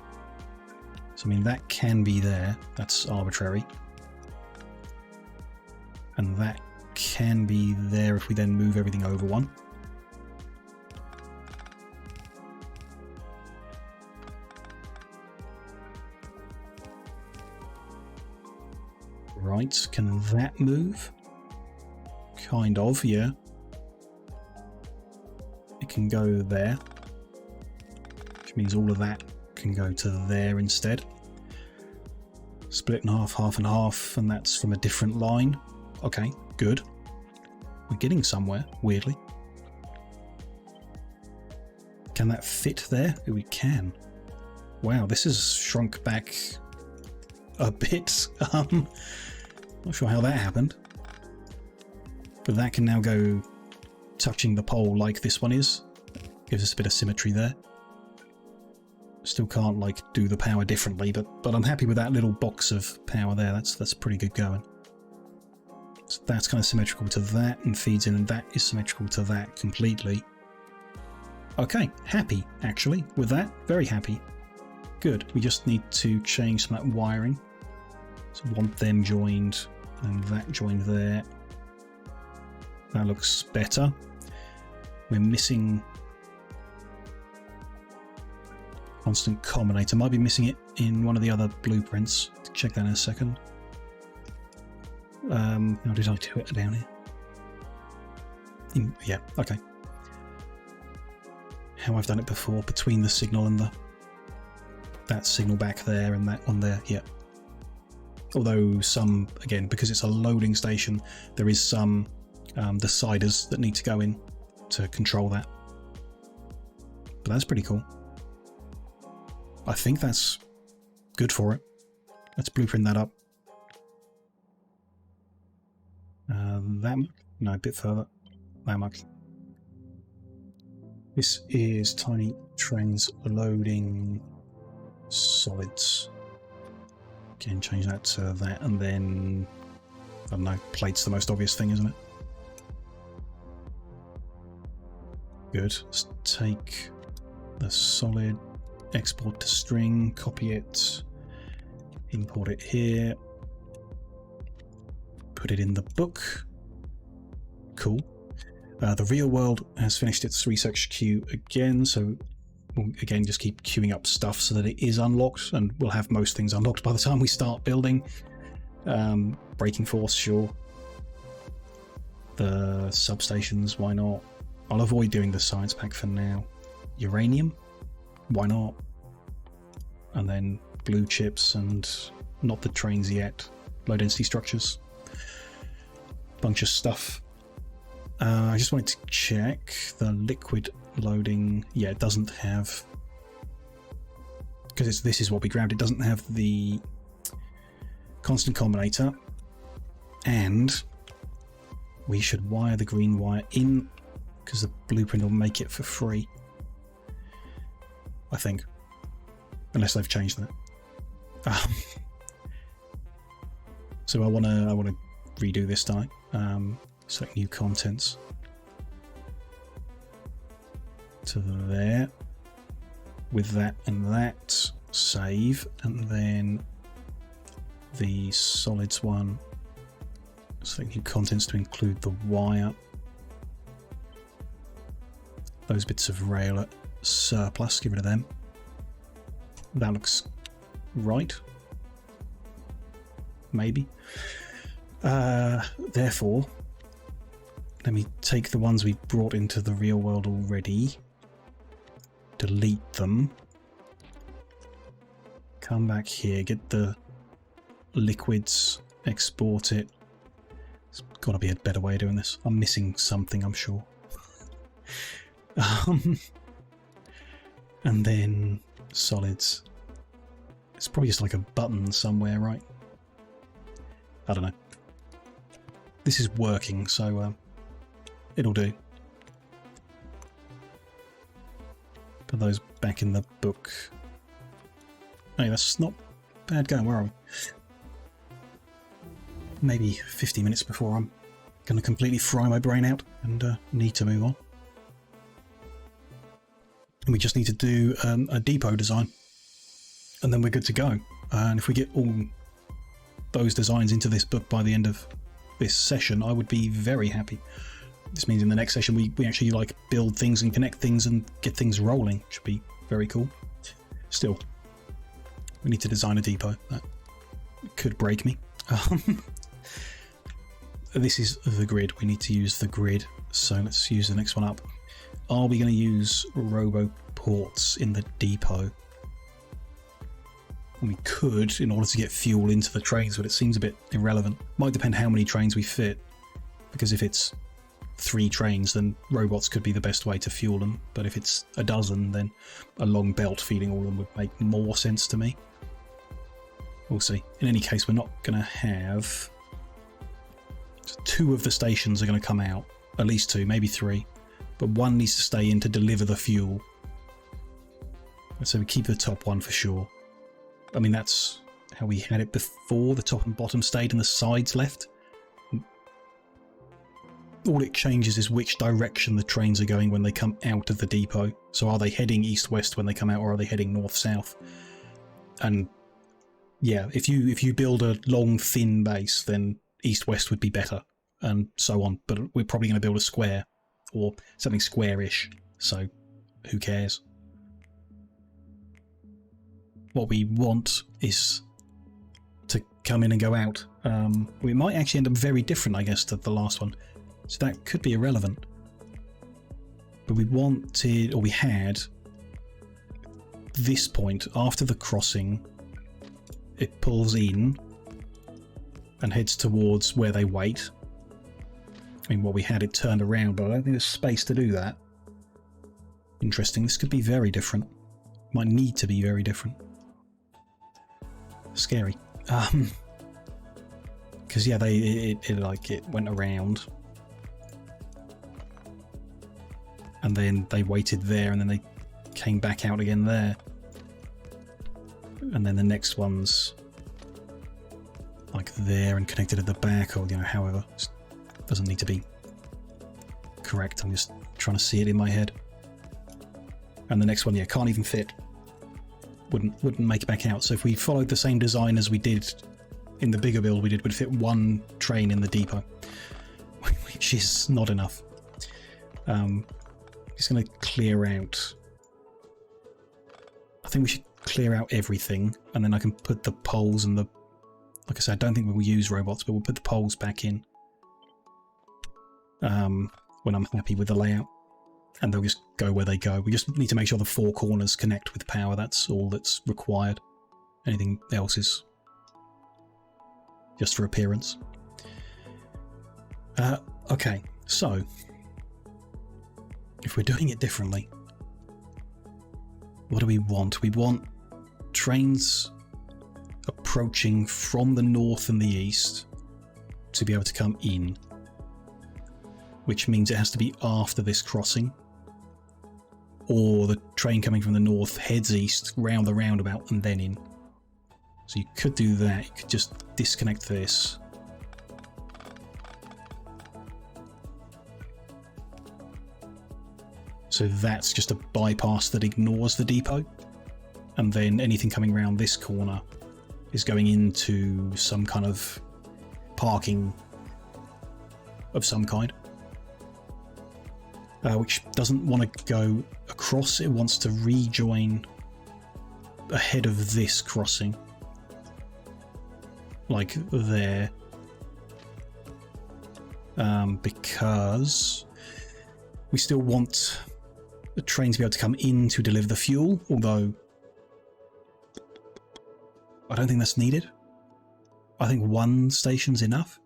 S1: So I mean, that can be there, that's arbitrary. And that can be there if we then move everything over one. Right, can that move? Kind of, yeah. It can go there, which means all of that can go to there instead. Split in half, half and half, and that's from a different line. Okay, good. We're getting somewhere, weirdly. Can that fit there? We can. Wow, this has shrunk back a bit. Not sure how that happened. But that can now go touching the pole like this one is. Gives us a bit of symmetry there. Still can't like do the power differently, but I'm happy with that little box of power there. That's pretty good going. So that's kind of symmetrical to that and feeds in, and that is symmetrical to that completely. Okay, happy actually with that. Very happy. Good. We just need to change some of that wiring. So want them joined and that joined there. That looks better. We're missing constant combinator. Might be missing it in one of the other blueprints. Check that in a second. How did I do it down here? Yeah, okay. How I've done it before, between the signal and that signal back there and that one there, yeah. Although some, again, because it's a loading station, there is some deciders that need to go in to control that. But that's pretty cool. I think that's good for it. Let's blueprint that up. That much? No, a bit further. That much. This is tiny trains loading solids. Again, change that to that, and then I don't know, plate's the most obvious thing, isn't it? Good. Let's take the solid, export to string, copy it, import it here, put it in the book. Cool. The real world has finished its research queue again, so we'll again just keep queuing up stuff so that it is unlocked, and we'll have most things unlocked by the time we start building. Braking force, sure. The substations, why not? I'll avoid doing the science pack for now. Uranium, why not? And then blue chips and not the trains yet. Low density structures. Bunch of stuff. I just wanted to check the liquid loading. Yeah, it doesn't have, because this is what we grabbed, it doesn't have the constant combinator, and we should wire the green wire in because the blueprint will make it for free, I think, unless they've changed that. So I want to redo this die. Select new contents to there with that and that, save, and then the solids one, select new contents to include the wire. Those bits of rail are surplus, get rid of them. That looks right. Maybe. Therefore, let me take the ones we brought into the real world already, delete them, come back here, get the liquids, export it. There's got to be a better way of doing this. I'm missing something, I'm sure. And then solids. It's probably just like a button somewhere, right? I don't know. This is working, so it'll do. Put those back in the book. Hey, that's not bad going. Where are we? Maybe 50 minutes before I'm going to completely fry my brain out and need to move on. And we just need to do a depot design, and then we're good to go. And if we get all those designs into this book by the end of this session, I would be very happy. This means in the next session we actually like build things and connect things and get things rolling, which would be very cool. Still, we need to design a depot. That could break me. This is the grid. We need to use the grid, so let's use the next one up. Are we going to use robo ports in the depot? We could, in order to get fuel into the trains, but it seems a bit irrelevant. Might depend how many trains we fit, because if it's 3 trains, then robots could be the best way to fuel them. But if it's a dozen, then a long belt feeding all of them would make more sense to me. We'll see. In any case, we're not going to have... 2 of the stations are going to come out. At least 2, maybe 3. But 1 needs to stay in to deliver the fuel. So we keep the top one for sure. I mean, that's how we had it before. The top and bottom stayed and the sides left. All it changes is which direction the trains are going when they come out of the depot. So are they heading east-west when they come out, or are they heading north-south? And yeah, if you build a long, thin base, then east-west would be better, and so on. But we're probably going to build a square, or something squarish, so who cares? What we want is to come in and go out. We might actually end up very different, I guess, to the last one, so that could be irrelevant. But we wanted, or we had, this point after the crossing, it pulls in and heads towards where they wait. I mean, well, we had it turned around, but I don't think there's space to do that. Interesting. This could be very different. Might need to be very different. Scary. Because yeah, it went around, and then they waited there, and then they came back out again there, and then the next one's like there and connected at the back, or however. It doesn't need to be correct. I'm just trying to see it in my head. And the next one, yeah, can't even fit. Wouldn't make it back out. So if we followed the same design as we did in the bigger build, we'd fit 1 train in the depot, which is not enough. Just going to clear out. I think we should clear out everything, and then I can put the poles and the. Like I said, I don't think we'll use robots, but we'll put the poles back in when I'm happy with the layout. And they'll just go where they go. We just need to make sure the 4 corners connect with power. That's all that's required. Anything else is just for appearance. Okay, so if we're doing it differently, what do we want? We want trains approaching from the north and the east to be able to come in, which means it has to be after this crossing. Or the train coming from the north heads east, round the roundabout, and then in. So you could do that. You could just disconnect this. So that's just a bypass that ignores the depot. And then anything coming around this corner is going into some kind of parking of some kind. Which doesn't want to go across, it wants to rejoin ahead of this crossing. Like there. Because we still want the train to be able to come in to deliver the fuel, although I don't think that's needed. I think one station's enough.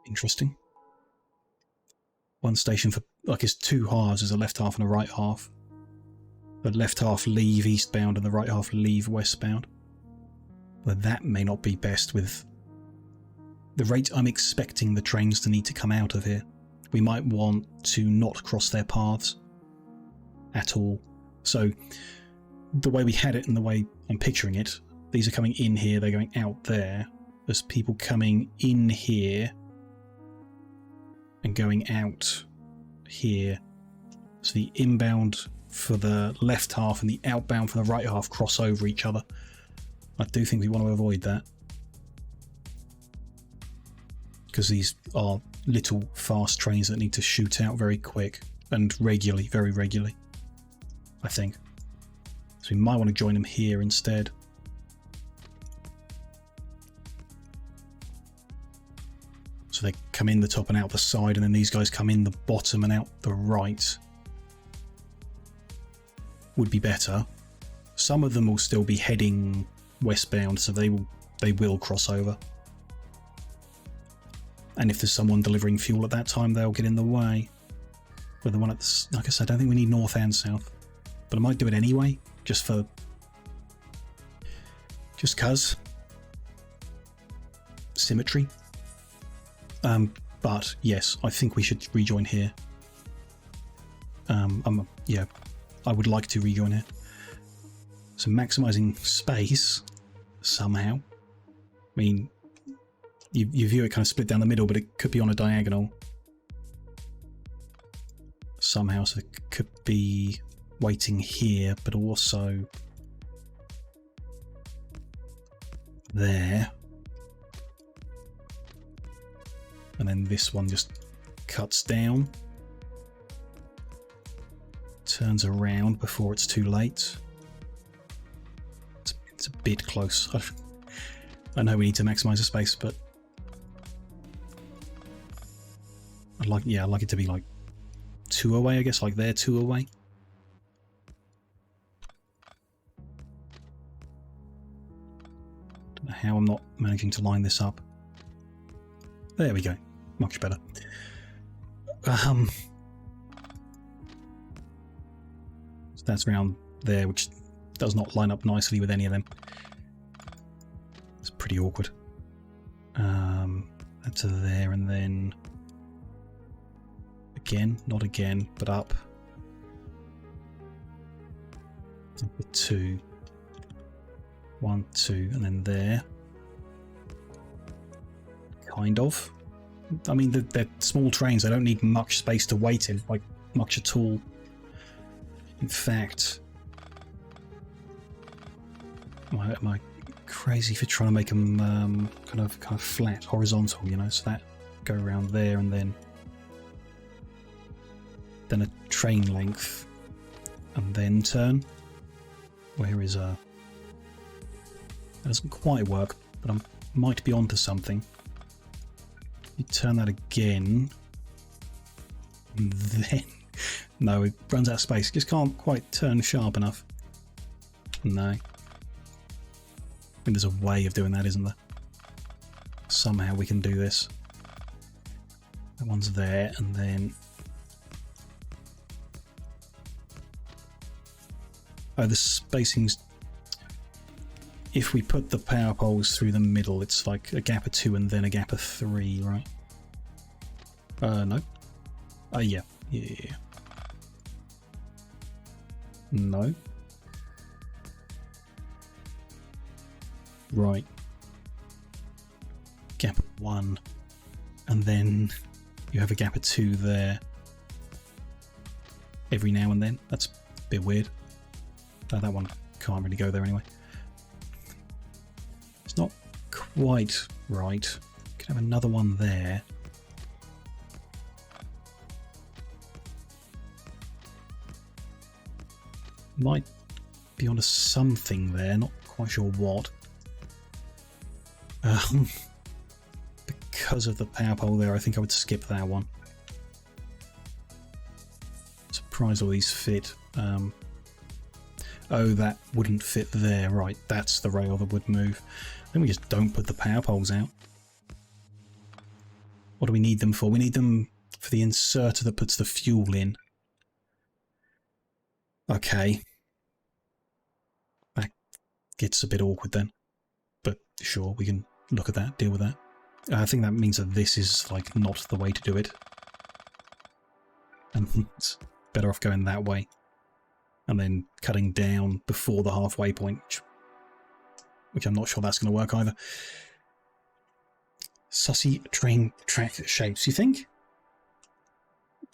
S1: Interesting. One station for, like, it's two halves. There's a left half and a right half. The left half leave eastbound and the right half leave westbound. But that may not be best with the rate I'm expecting the trains to need to come out of here. We might want to not cross their paths at all. So the way we had it and the way I'm picturing it, these are coming in here, they're going out there. There's people coming in here and going out here. So the inbound for the left half and the outbound for the right half cross over each other. I do think we want to avoid that, because these are little fast trains that need to shoot out very quick and regularly, very regularly, I think. So we might want to join them here instead. So they come in the top and out the side, and then these guys come in the bottom and out the right. Would be better. Some of them will still be heading westbound, so they will cross over. And if there's someone delivering fuel at that time, they'll get in the way. But the one at the, like I said, I don't think we need north and south, but I might do it anyway, just 'cause symmetry. But yes, I think we should rejoin here. Yeah, I would like to rejoin here. So maximizing space somehow. I mean, you view it kind of split down the middle, but it could be on a diagonal somehow. So it could be waiting here, but also there. And then this one just cuts down, turns around before it's too late. It's a bit close. I know we need to maximize the space, but I'd like it to be like 2 away, I guess, like they're 2 away. Don't know how I'm not managing to line this up. There we go. Much better. So that's around there, which does not line up nicely with any of them. It's pretty awkward. That's there, and then again, not again, but up. Number 2. 1, 2, and then there. Kind of. I mean, they're small trains. They don't need much space to wait in, like much at all. In fact, am I crazy for trying to make them kind of flat, horizontal? You know, so that go around there, and then a train length, and then turn. Where is that doesn't quite work, but I might be onto something. You turn that again, and then no, it runs out of space. Just can't quite turn sharp enough. No. I think there's a way of doing that, isn't there? Somehow we can do this. That one's there, and then the spacing's, if we put the power poles through the middle, it's like a gap of 2 and then a gap of 3, right? No. Yeah. No. Right. Gap of 1. And then you have a gap of 2 there. Every now and then. That's a bit weird. That one can't really go there anyway. It's not quite right. Could have another one there. Might be onto something there, not quite sure what. Because of the power pole there, I think I would skip that one. Surprised all these fit. Oh, that wouldn't fit there. Right, that's the rail that would move. Then we just don't put the power poles out. What do we need them for? We need them for the inserter that puts the fuel in. Okay. That gets a bit awkward then. But sure, we can look at that, deal with that. I think that means that this is like not the way to do it. And it's better off going that way. And then cutting down before the halfway point. Which I'm not sure that's going to work either. Sussy train track shapes, you think?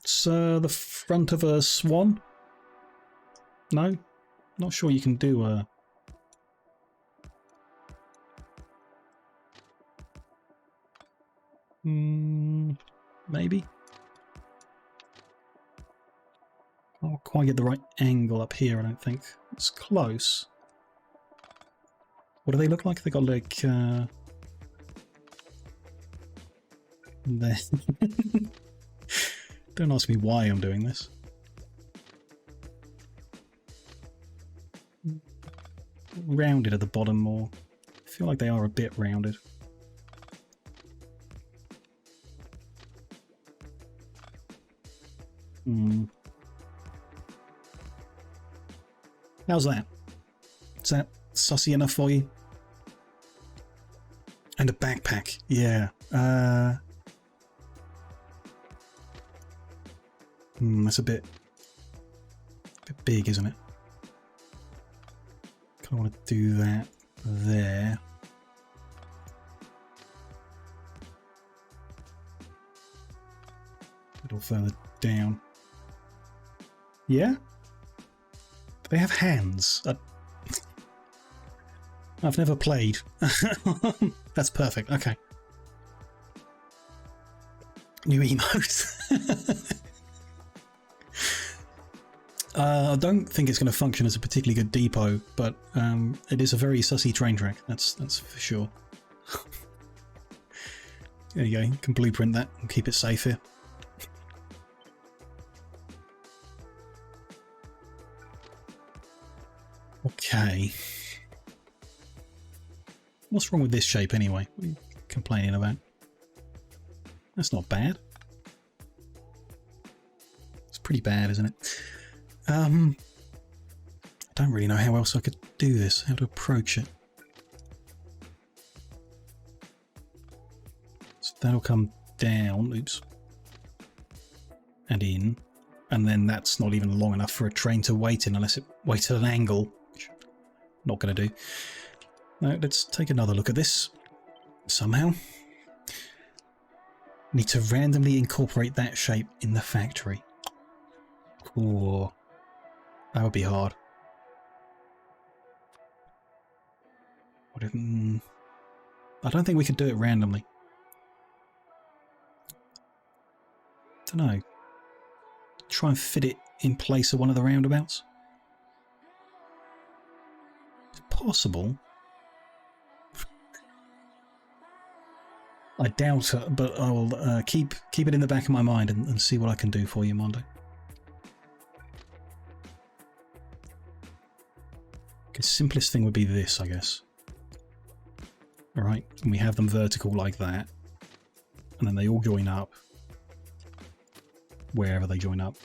S1: It's the front of a swan? No? Not sure you can do a... maybe? Can't quite get the right angle up here, I don't think. It's close. What do they look like? They got like... there. Don't ask me why I'm doing this. Rounded at the bottom more. I feel like they are a bit rounded. How's that? Is that sussy enough for you? And a backpack, yeah. That's a bit big, isn't it? Kind of want to do that there. A little further down. Yeah? They have hands. I've never played. That's perfect. Okay. New emote. I don't think it's going to function as a particularly good depot, but it is a very sussy train track. That's for sure. There you go. You can blueprint that and keep it safe here. Okay. What's wrong with this shape anyway? What are you complaining about? That's not bad. It's pretty bad, isn't it? I don't really know how else I could do this, how to approach it. So that'll come down, oops, and in, and then that's not even long enough for a train to wait in unless it waits at an angle, which I'm not going to do. Now, let's take another look at this, somehow. Need to randomly incorporate that shape in the factory. Cool. That would be hard. I don't think we could do it randomly. Don't know. Try and fit it in place of one of the roundabouts. It's possible. I doubt it, but I will keep it in the back of my mind and see what I can do for you, Mondo. Okay, simplest thing would be this, I guess. Alright, and we have them vertical like that. And then they all join up. Wherever they join up.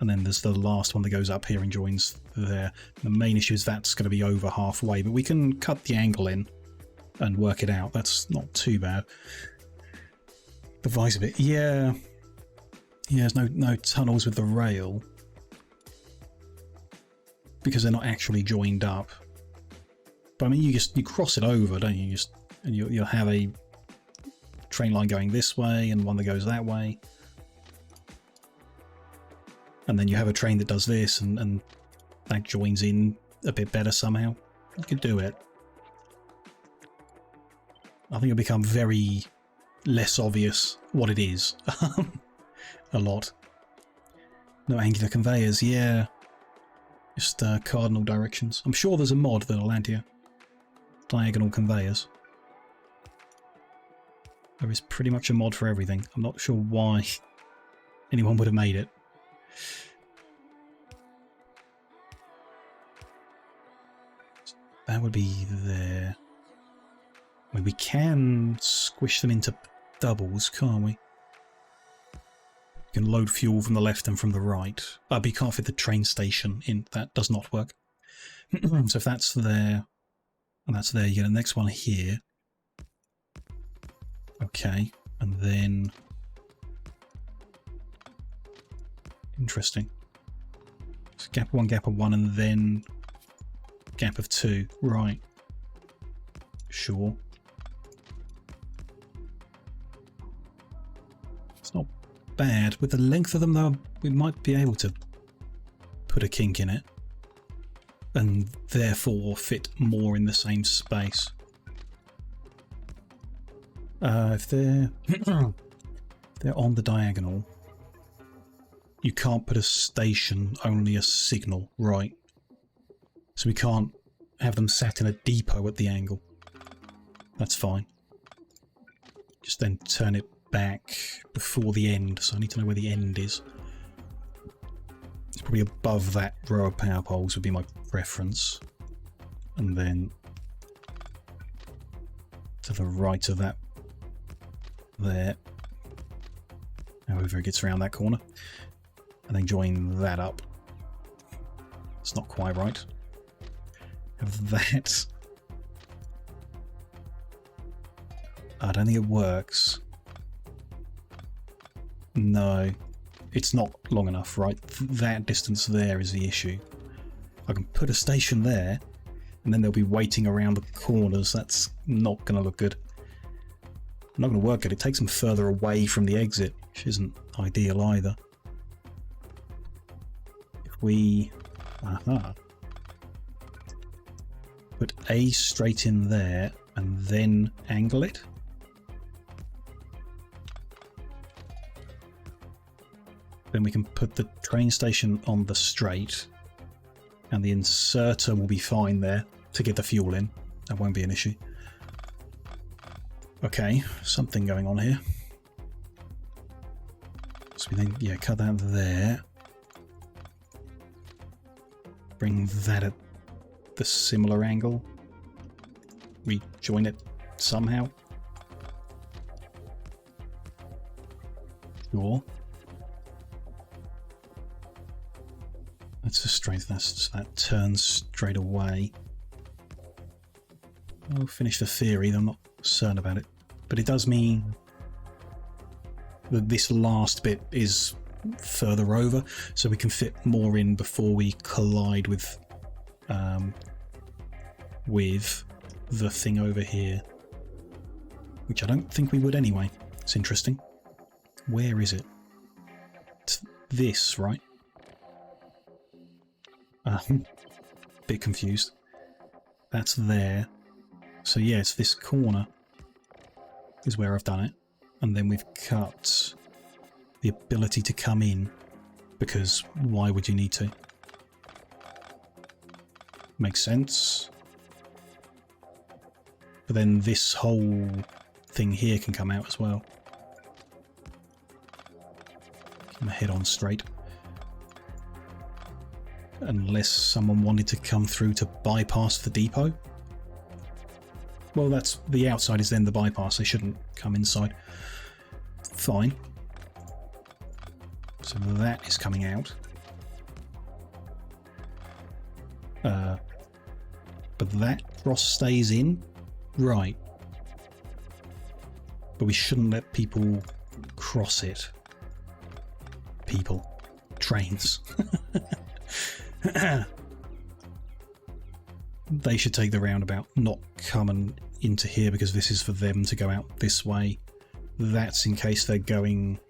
S1: And then there's the last one that goes up here and joins there. The main issue is that's going to be over halfway, but we can cut the angle in and work it out. That's not too bad. The vice of it, yeah. Yeah, there's no tunnels with the rail. Because they're not actually joined up. But I mean, you cross it over, don't you? And you'll have a train line going this way and one that goes that way. And then you have a train that does this and that joins in a bit better somehow. You could do it. I think it'll become very less obvious what it is. A lot. No angular conveyors, yeah. Just cardinal directions. I'm sure there's a mod that'll add you diagonal conveyors. There is pretty much a mod for everything. I'm not sure why anyone would have made it. That would be there. I mean, we can squish them into doubles, can't we? You can load fuel from the left and from the right. But you can't fit the train station in. That does not work. So if that's there, and that's there, you get the next one here. Okay, and then... Interesting. So gap of one, and then gap of 2. Right. Sure. It's not bad. With the length of them, though, we might be able to put a kink in it. And therefore fit more in the same space. If they're they're on the diagonal, you can't put a station, only a signal, right? So we can't have them sat in a depot at the angle. That's fine. Just then turn it back before the end, so I need to know where the end is. It's probably above that row of power poles would be my preference. And then to the right of that there. However it gets around that corner. And then join that up. It's not quite right. Have that. I don't think it works. No. It's not long enough, right? That distance there is the issue. I can put a station there, and then they'll be waiting around the corners. That's not going to look good. Not going to work good. It takes them further away from the exit, which isn't ideal either. If we... put A straight in there, and then angle it. Then we can put the train station on the straight, and the inserter will be fine there to get the fuel in. That won't be an issue. Okay, something going on here. So we then, yeah, cut that there. Bring that at the similar angle. Rejoin it somehow. Sure. That's a straight, that turns straight away. I'll finish the theory, I'm not certain about it. But it does mean that this last bit is further over, so we can fit more in before we collide with the thing over here. Which I don't think we would anyway. It's interesting. Where is it? It's this, right? Bit confused. That's there. So yeah, it's this corner is where I've done it. And then we've cut the ability to come in, because why would you need to? Makes sense. But then this whole thing here can come out as well. Keep my head on straight. Unless someone wanted to come through to bypass the depot. Well, that's the outside is then the bypass. They shouldn't come inside. Fine. So that is coming out. But that cross stays in. Right. But we shouldn't let people cross it. People. Trains. They should take the roundabout, not coming into here, because this is for them to go out this way. That's in case they're going,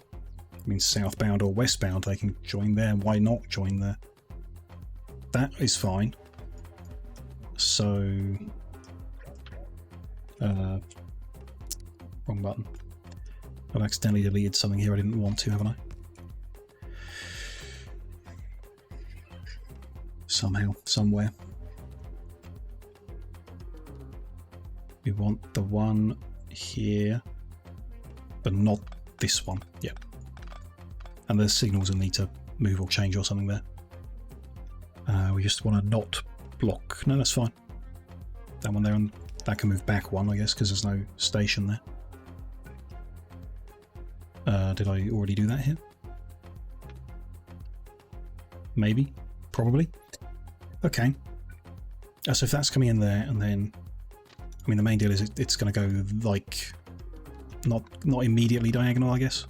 S1: I mean, southbound or westbound, they can join there. Why not join there? That is fine. So, wrong button. I've accidentally deleted something here I didn't want to, haven't I? somehow, somewhere. We want the one here, but not this one. Yep. And the signals will need to move or change or something there. We just want to not block. No, that's fine. That one there, and that can move back one, I guess, because there's no station there. Did I already do that here? Maybe. Probably. Okay. So if that's coming in there, and then... I mean, the main deal is it's going to go, like... Not immediately diagonal, I guess.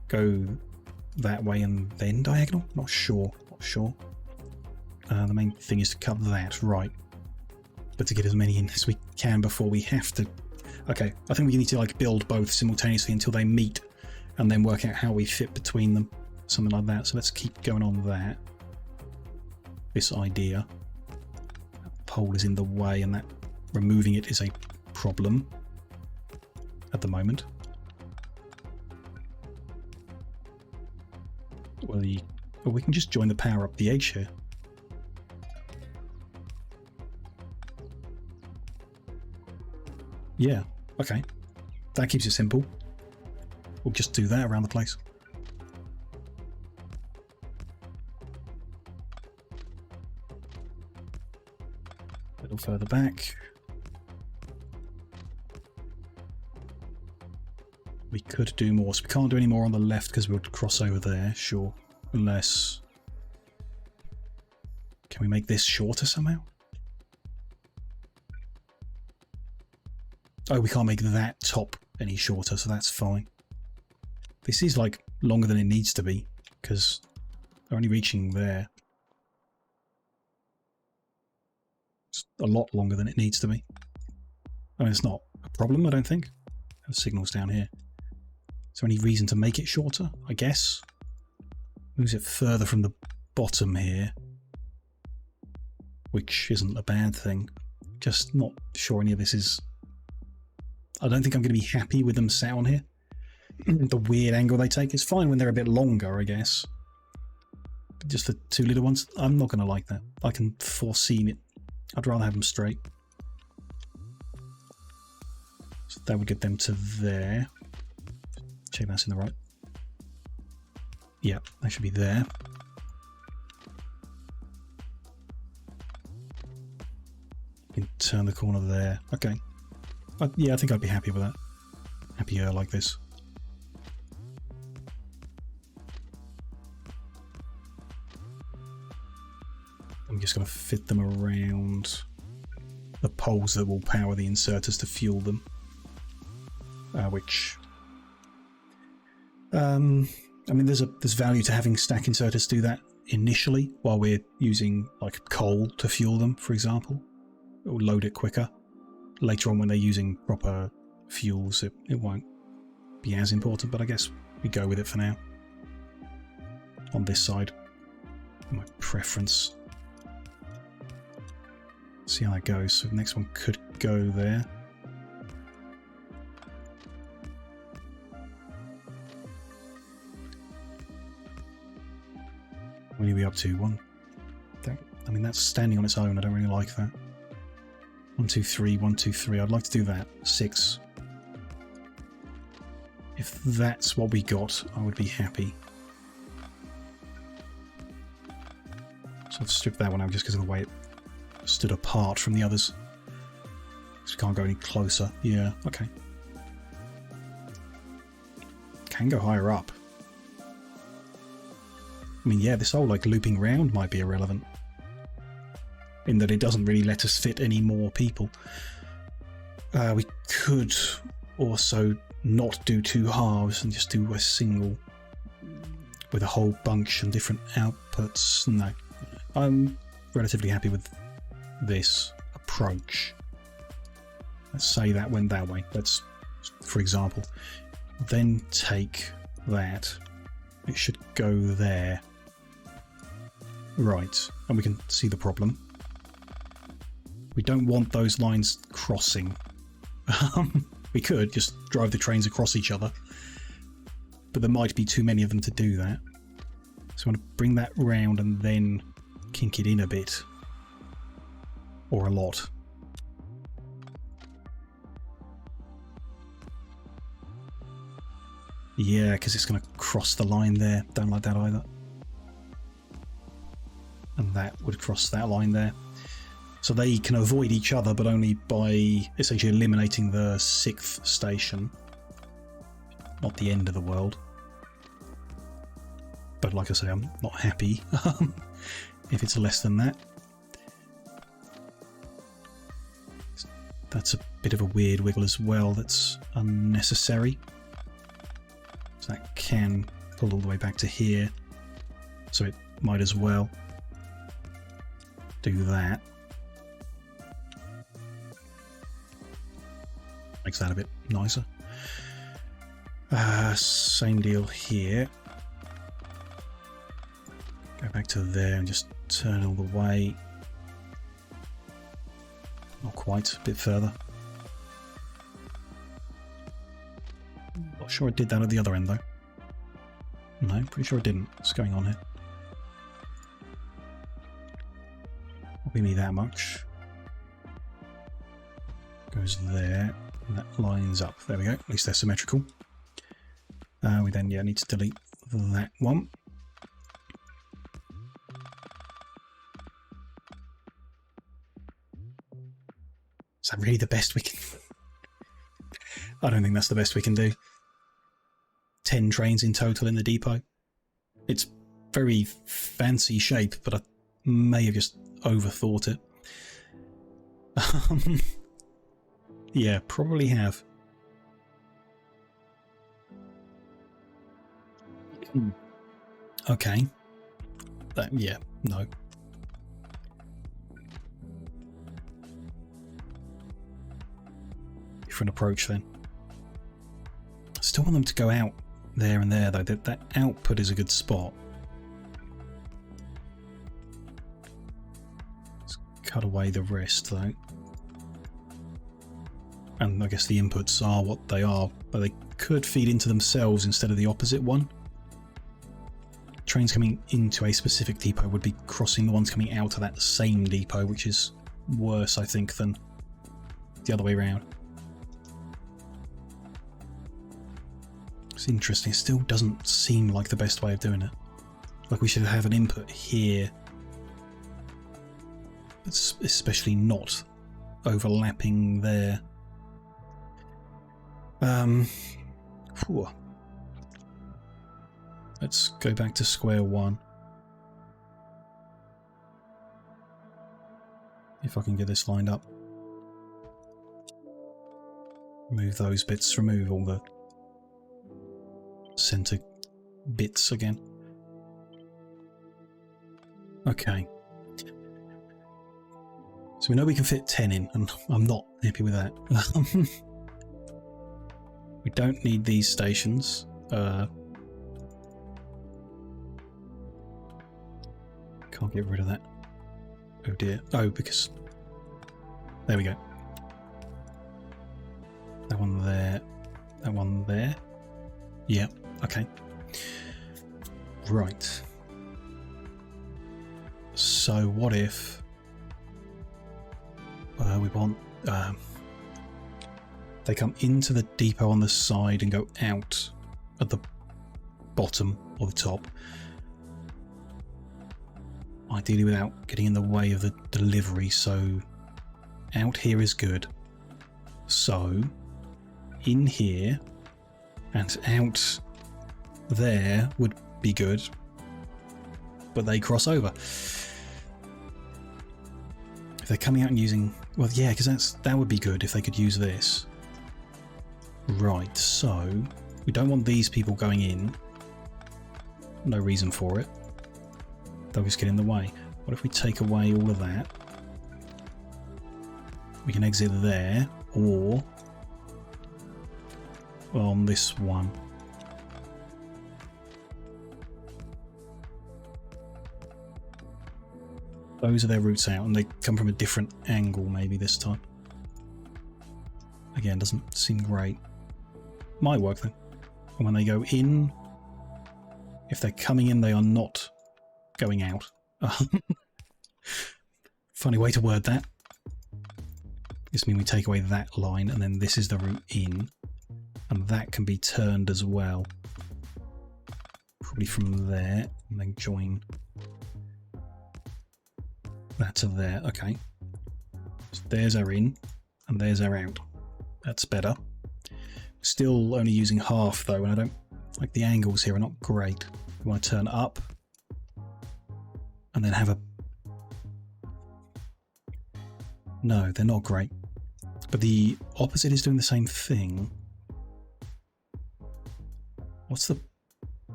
S1: Go that way and then diagonal? Not sure. Not sure. The main thing is to cut that, right. But to get as many in as we can before we have to... Okay, I think we need to like build both simultaneously until they meet and then work out how we fit between them. Something like that. So let's keep going on that. This idea. That pole is in the way and that removing it is a problem at the moment. Well, we can just join the power up the edge here. Yeah, okay. That keeps it simple. We'll just do that around the place. A little further back. We could do more, so we can't do any more on the left because we'll cross over there, sure. Unless... Can we make this shorter somehow? Oh, we can't make that top any shorter, so that's fine. This is like longer than it needs to be, because they're only reaching there. It's a lot longer than it needs to be. I mean, it's not a problem, I don't think. The signal's down here. Is there any reason to make it shorter? I guess. Moves it further from the bottom here. Which isn't a bad thing. Just not sure any of this is... I don't think I'm going to be happy with them sat on here. The weird angle they take is fine when they're a bit longer, I guess. But just the two little ones, I'm not going to like that. I can foresee it. I'd rather have them straight. So that would get them to there. Check that's in the right. Yeah, they should be there. You can turn the corner there. Okay. Yeah, I think I'd be happy with that. Happier like this. I'm just going to fit them around the poles that will power the inserters to fuel them. Which... I mean, there's value to having stack inserters do that initially while we're using like coal to fuel them, for example. It will load it quicker. Later on, when they're using proper fuels, it won't be as important, but I guess we go with it for now. On this side, my preference. See how that goes. So the next one could go there. What are we up to? One. I mean, that's standing on its own. I don't really like that. 1, 2, 3, 1, 2, 3. I'd like to do that. 6. If that's what we got, I would be happy. So I've stripped that one out just because of the way it stood apart from the others. So we can't go any closer. Yeah, okay. Can go higher up. I mean, yeah, this whole like looping round might be irrelevant. In that it doesn't really let us fit any more people. We could also not do 2 halves and just do a single with a whole bunch and different outputs. No, I'm relatively happy with this approach. Let's say that went that way. Let's, for example, then take that. It should go there. Right, and we can see the problem. We don't want those lines crossing. We could just drive the trains across each other, but there might be too many of them to do that. So I want to bring that round and then kink it in a bit. Or a lot. Yeah, because it's going to cross the line there. Don't like that either. And that would cross that line there. So they can avoid each other, but only by essentially eliminating the 6th station. Not the end of the world. But like I say, I'm not happy if it's less than that. That's a bit of a weird wiggle as well. That's unnecessary. So that can pull all the way back to here. So it might as well do that. Makes that a bit nicer. Same deal here. Go back to there and just turn all the way. Not quite, a bit further. Not sure I did that at the other end though. No, pretty sure I didn't. What's going on here? Won't be me that much. Goes there. And that lines up. There we go. At least they're symmetrical. We then need to delete that one. Is that really the best we can? I don't think that's the best we can do. 10 trains in total in the depot. It's very fancy shape, but I may have just overthought it. Yeah, probably have. Okay. Yeah, no. Different approach then. I still want them to go out there and there though. That output is a good spot. Let's cut away the rest though. And I guess the inputs are what they are, but they could feed into themselves instead of the opposite one. Trains coming into a specific depot would be crossing the ones coming out of that same depot, which is worse, I think, than the other way around. It's interesting. It still doesn't seem like the best way of doing it. Like we should have an input here. It's especially not overlapping there. Whew. Let's go back to square one. If I can get this lined up. Remove those bits, remove all the center bits again. Okay. So we know we can fit 10 in, and I'm not happy with that. We don't need these stations. Can't get rid of that. Oh dear. Oh, because... There we go. That one there. That one there. Yeah, okay. Right. So what if... we want... they come into the depot on the side and go out at the bottom or the top. Ideally without getting in the way of the delivery, so out here is good. So in here and out there would be good, but they cross over. If they're coming out and using, well, yeah, because that would be good if they could use this. Right, so we don't want these people going in. No reason for it. They'll just get in the way. What if we take away all of that? We can exit there, or on this one. Those are their routes out, and they come from a different angle maybe this time. Again, doesn't seem great. Might work though. And when they go in, If they're coming in, they are not going out. Funny way to word that. This means we take away that line, and then this is the route in. And that can be turned as well. Probably from there, and then join that to there. Okay. So there's our in, and there's our out. That's better. Still only using half though, and I don't like the angles here are not great. We want to turn up, and then have a... No, they're not great. But the opposite is doing the same thing. What's the...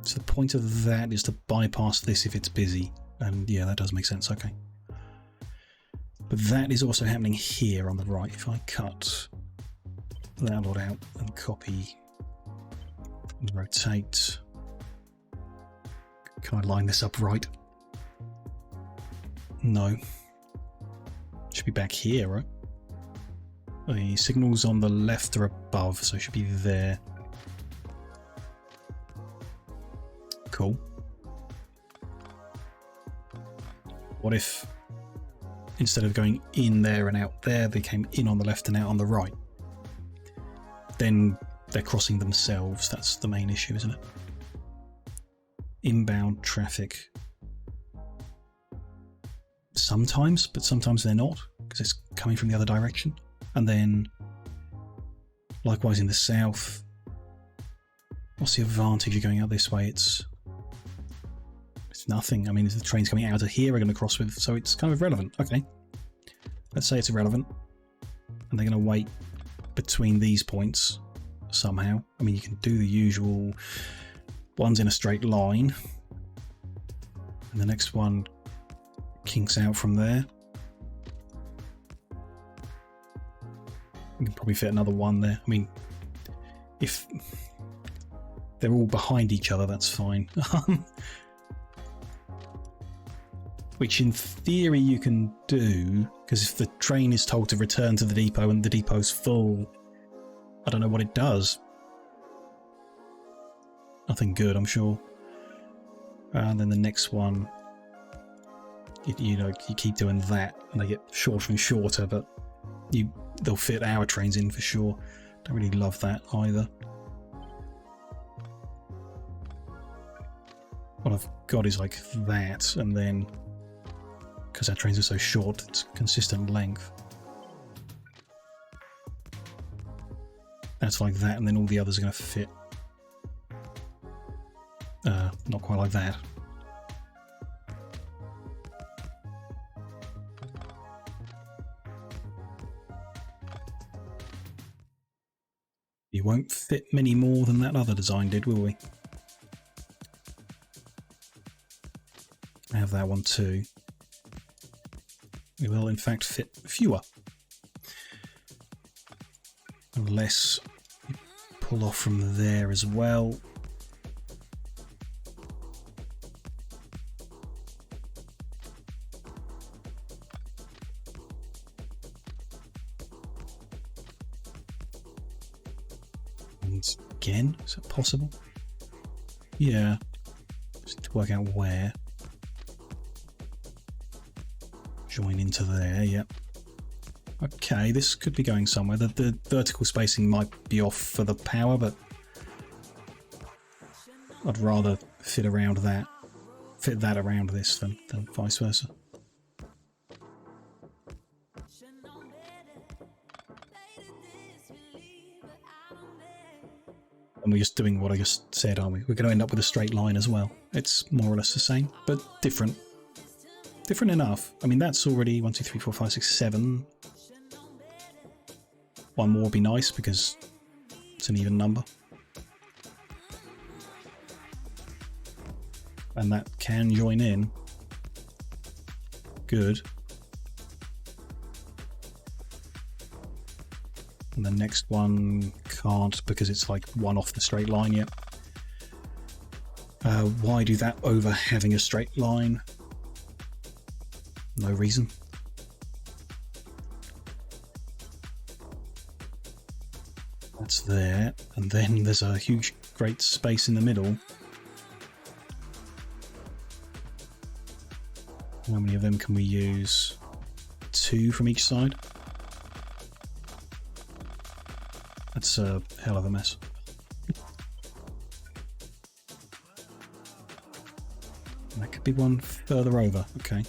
S1: So the point of that is to bypass this if it's busy. And yeah, that does make sense, okay. But that is also happening here on the right. If I cut that lot out and copy and rotate. Can I line this up right? No. Should be back here, right? The signals on the left are above, so it should be there. Cool. What if instead of going in there and out there, they came in on the left and out on the right? Then they're crossing themselves. That's the main issue, isn't it? Inbound traffic. Sometimes, but sometimes they're not, because it's coming from the other direction. And then, likewise in the south, what's the advantage of going out this way? It's nothing. I mean, the trains coming out of here are going to cross with, so it's kind of irrelevant. Okay. Let's say it's irrelevant. And they're going to wait between these points somehow. I mean, you can do the usual one's in a straight line. And the next one kinks out from there. We can probably fit another one there. I mean, if they're all behind each other, that's fine. Which in theory you can do, because if the train is told to return to the depot and the depot's full, I don't know what it does. Nothing good, I'm sure. And then the next one, you know, you keep doing that and they get shorter and shorter, but they'll fit our trains in for sure. Don't really love that either. What I've got is like that, and then because our trains are so short, it's consistent length. That's like that, and then all the others are going to fit. Not quite like that. You won't fit many more than that other design did, will we? I have that one too. We will in fact fit fewer. Unless you pull off from there as well. And again, is it possible? Yeah. Just to work out where. Join into there, yep. Okay, this could be going somewhere. The vertical spacing might be off for the power, but I'd rather fit that around this than vice versa. And we're just doing what I just said, aren't we? We're going to end up with a straight line as well. It's more or less the same, but different. Different enough. I mean, that's already 1, 2, 3, 4, 5, 6, 7. One more would be nice because it's an even number. And that can join in. Good. And the next one can't because it's like one off the straight line yet. Why do that over having a straight line? No reason. That's there, and then there's a huge, great space in the middle. How many of them can we use? 2 from each side? That's a hell of a mess. And that could be one further over, okay.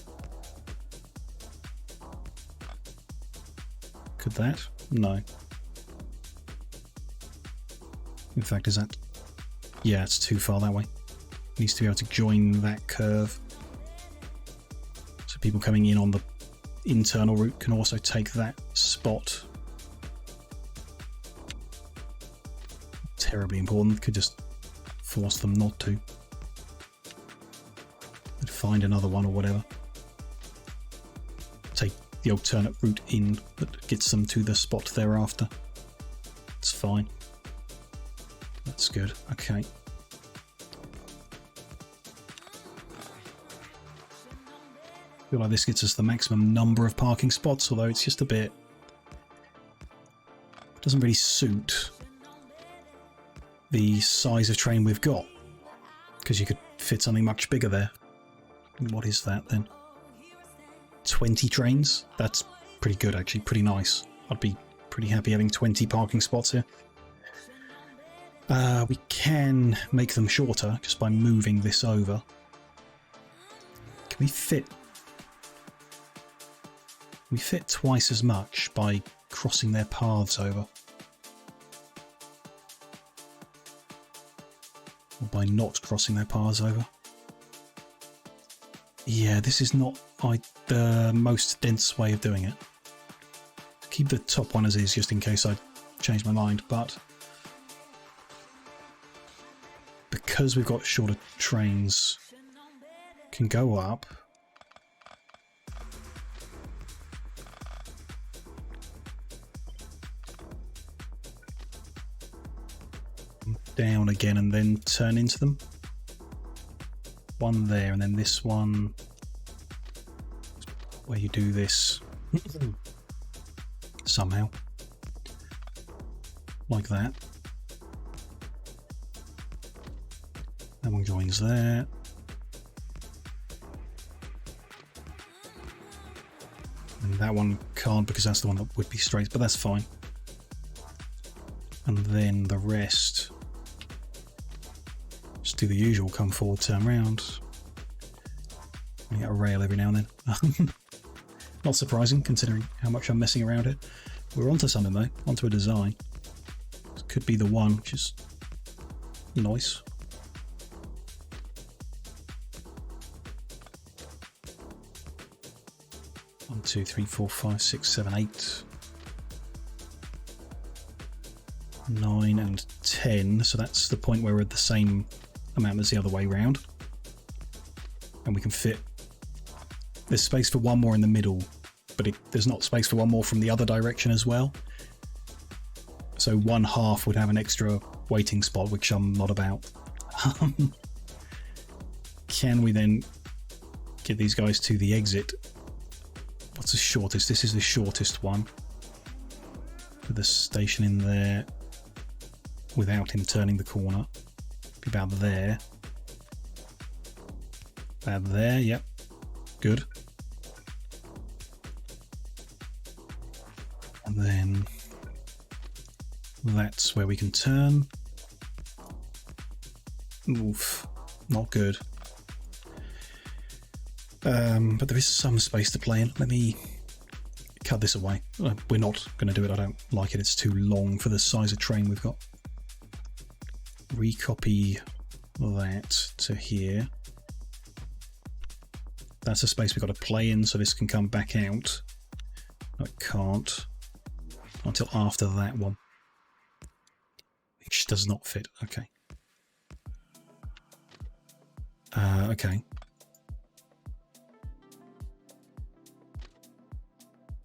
S1: Could that? No. In fact, is that... Yeah, it's too far that way. Needs to be able to join that curve. So people coming in on the internal route can also take that spot. Terribly important. Could just force them not to. They'd find another one or whatever. Take the alternate route in that gets them to the spot thereafter. It's fine. That's good. Okay. I feel like this gets us the maximum number of parking spots, although it's just a bit... It doesn't really suit the size of train we've got, because you could fit something much bigger there. What is that then? 20 trains? That's pretty good actually, pretty nice. I'd be pretty happy having 20 parking spots here. We can make them shorter just by moving this over. Can we fit... We fit twice as much by crossing their paths over. Or by not crossing their paths over. Yeah, this is not the most dense way of doing it. Keep the top one as is just in case I change my mind, but because we've got shorter trains, can go up. Down again and then turn into them. One there and then this one where you do this somehow like that. That one joins there. And that one can't because that's the one that would be straight, but that's fine. And then the rest, just do the usual, come forward, turn round. We get a rail every now and then. Not surprising considering how much I'm messing around it. We're onto something though, onto a design. This could be the one, which is nice. One, two, three, four, five, six, seven, 8, 9 and 10. So that's the point where we're at the same amount as the other way round. And we can fit... There's space for one more in the middle, but there's not space for one more from the other direction as well. So one half would have an extra waiting spot, which I'm not about. Can we then get these guys to the exit? What's the shortest? This is the shortest one. With the station in there without him turning the corner. Be about there. About there, yep. Good. And then that's where we can turn. Oof, not good. But there is some space to play in. Let me cut this away. We're not going to do it. I don't like it. It's too long for the size of train we've got. Recopy that to here. That's a space we've got to play in, so this can come back out. No, it can't. Until after that one. Which does not fit. Okay. Okay.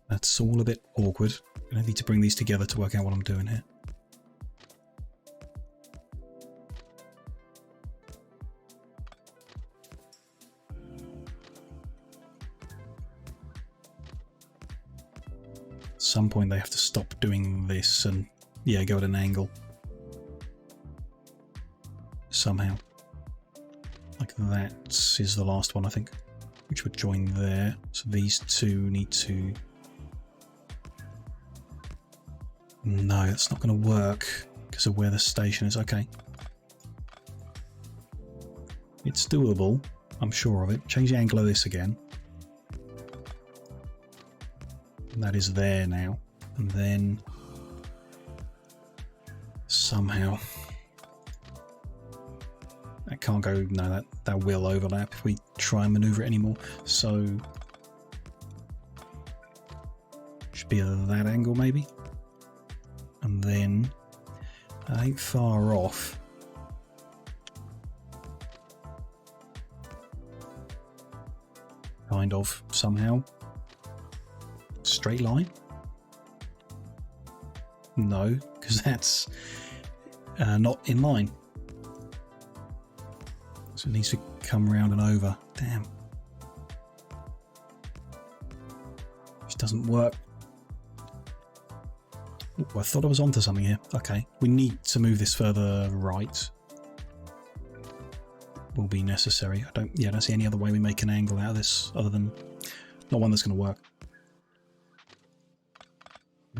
S1: That's all a bit awkward. I need to bring these together to work out what I'm doing here. At some point they have to stop doing this and, yeah, go at an angle. Somehow. Like that is the last one, I think. which would join there. So these two need to... No, that's not going to work because of where the station is. Okay. It's doable. I'm sure of it. Change the angle of this again. And that is there now. And then somehow that can't go. No, that will overlap if we try and maneuver it anymore. So should be at that angle maybe. And then I ain't far off. Kind of somehow. Straight line? No, because that's not in line. So it needs to come around and over. Damn. Which doesn't work. Ooh, I thought I was onto something here. Okay, we need to move this further right. Will be necessary. I don't see any other way we make an angle out of this other than not one that's going to work.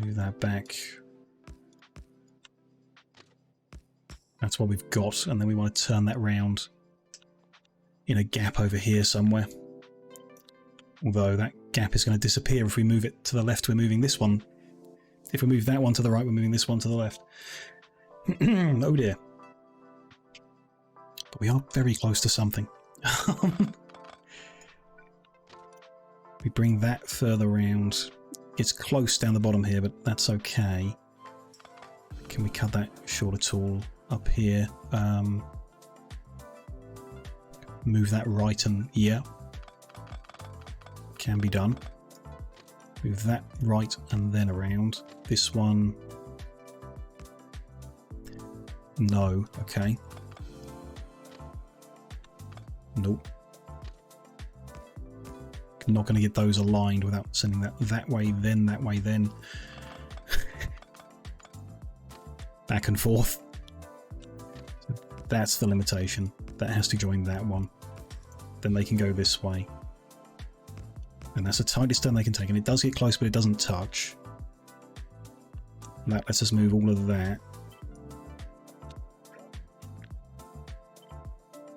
S1: Move that back. That's what we've got, and then we want to turn that round in a gap over here somewhere. Although that gap is going to disappear if we move it to the left. We're moving this one. If we move that one to the right, we're moving this one to the left. Oh dear. But we are very close to something. We bring that further round. It's close down the bottom here, but that's okay. Can we cut that short at all up here? Move that right and yeah. Can be done. Move that right and then around. This one. No, okay. Nope. Not going to get those aligned without sending that way, then that way, then. Back and forth. So that's the limitation. That has to join that one. Then they can go this way. And that's the tightest turn they can take. And it does get close, but it doesn't touch. That lets us move all of that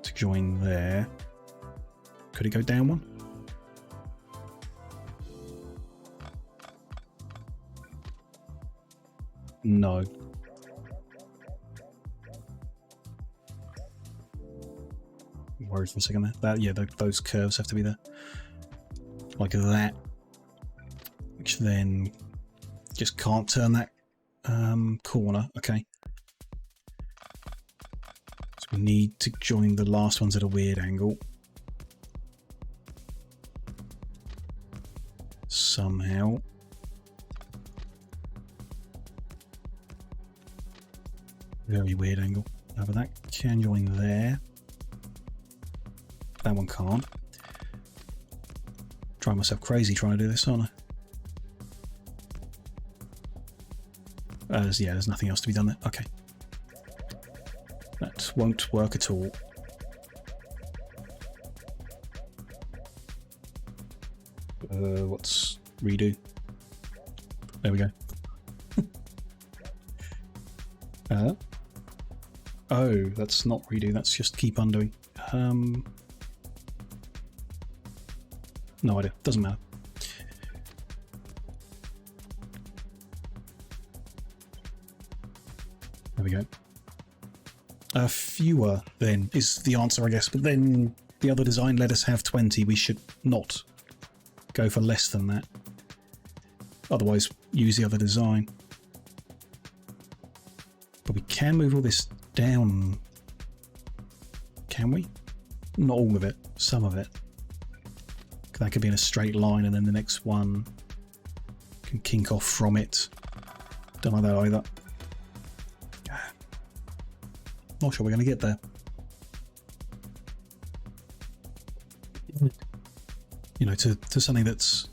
S1: to join there. Could it go down one? No. Worried for a second there. That, yeah, those curves have to be there. Like that. Which then just can't turn that corner. Okay. So we need to join the last ones at a weird angle. Somehow. Very weird angle. But that can join there. That one can't. Drive myself crazy trying to do this, aren't I? Yeah, there's nothing else to be done there. Okay. That won't work at all. What's redo? There we go. Oh, that's not redo, that's just keep undoing. No idea, doesn't matter. There we go. Fewer, then, is the answer, I guess. But then the other design let us have 20. We should not go for less than that. Otherwise, use the other design. But we can move all this down. Can we? Not all of it, some of it. That could be in a straight line, and then the next one can kink off from it. Don't like that either. Not sure we're going to get there. You know, to something that's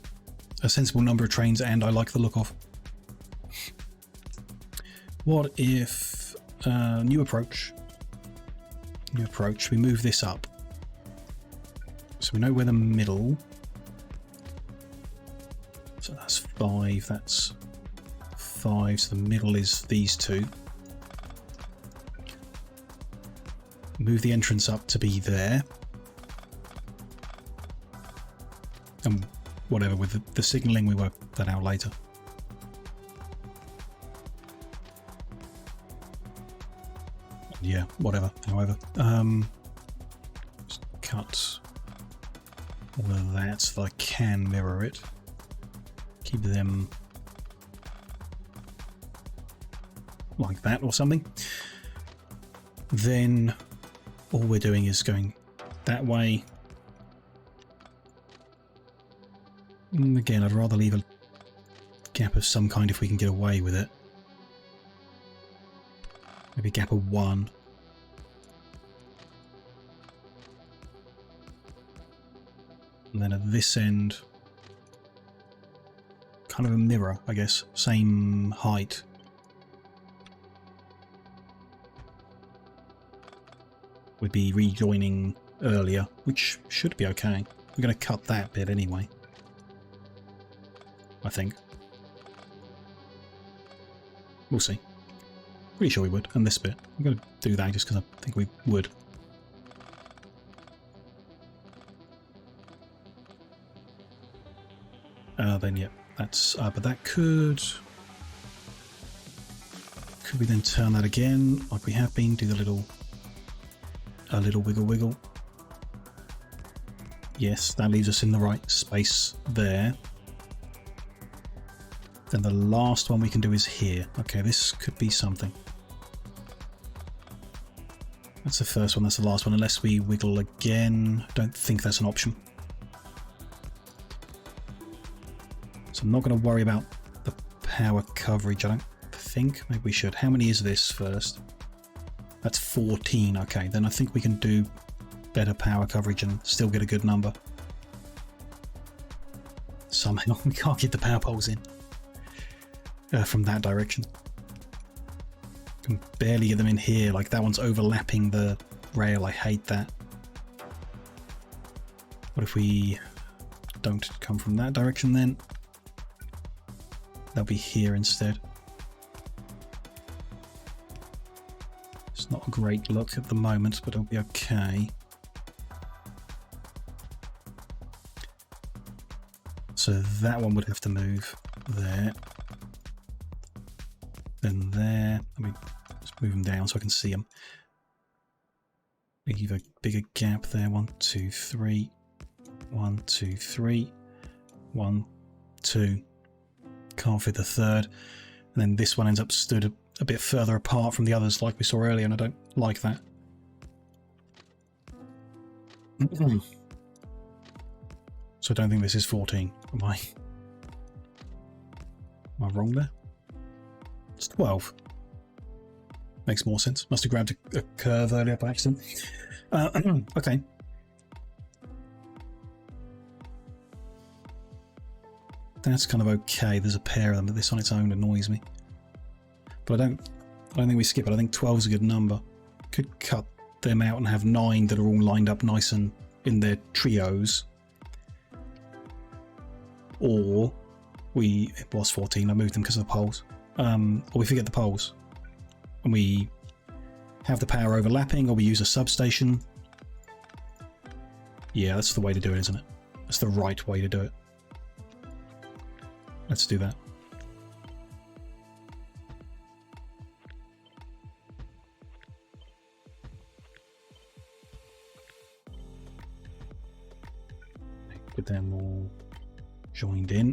S1: a sensible number of trains and I like the look of. What if new approach, we move this up. So we know where the middle. So that's 5, that's 5, so the middle is these two. Move the entrance up to be there. And whatever, with the signalling, we work that out later. Yeah, whatever, however. Just cut all of that so that I can mirror it. Keep them like that or something. Then all we're doing is going that way. And again, I'd rather leave a gap of some kind if we can get away with it. Maybe a gap of 1. And then at this end, kind of a mirror, I guess. Same height. Would be rejoining earlier, which should be okay. We're going to cut that bit anyway, I think. We'll see. Pretty sure we would. And this bit. I'm going to do that just because I think we would. Then, yeah, that's... but that could we then turn that again, like we have been, do the little... a little wiggle wiggle. Yes, that leaves us in the right space there. Then the last one we can do is here. Okay, this could be something. That's the first one, that's the last one, unless we wiggle again. Don't think that's an option. So I'm not going to worry about the power coverage, I don't think. Maybe we should. How many is this first? That's 14. Okay, then I think we can do better power coverage and still get a good number. Somehow we can't get the power poles in from that direction. Can barely get them in here. Like that one's overlapping the rail. I hate that. What if we don't come from that direction then? They'll be here instead. It's not a great look at the moment, but it'll be okay. So that one would have to move there. Then there. Let me just move them down so I can see them. Leave a bigger gap there. 1, 2, 3. 1, 2, 3. 1, 2. Can't fit the third. And then this one ends up stood a bit further apart from the others like we saw earlier, and I don't like that. So I don't think this is 14. Am I wrong there? It's 12. Makes more sense. Must have grabbed a curve earlier by accident. Okay. That's kind of okay. There's a pair of them, but this on its own annoys me. But I don't think we skip it. I think 12 is a good number. Could cut them out and have 9 that are all lined up nice and in their trios. Or it was 14. I moved them because of the poles. Or we forget the poles and we have the power overlapping, or we use a substation. Yeah, that's the way to do it, isn't it? That's the right way to do it. Let's do that. Get them all joined in.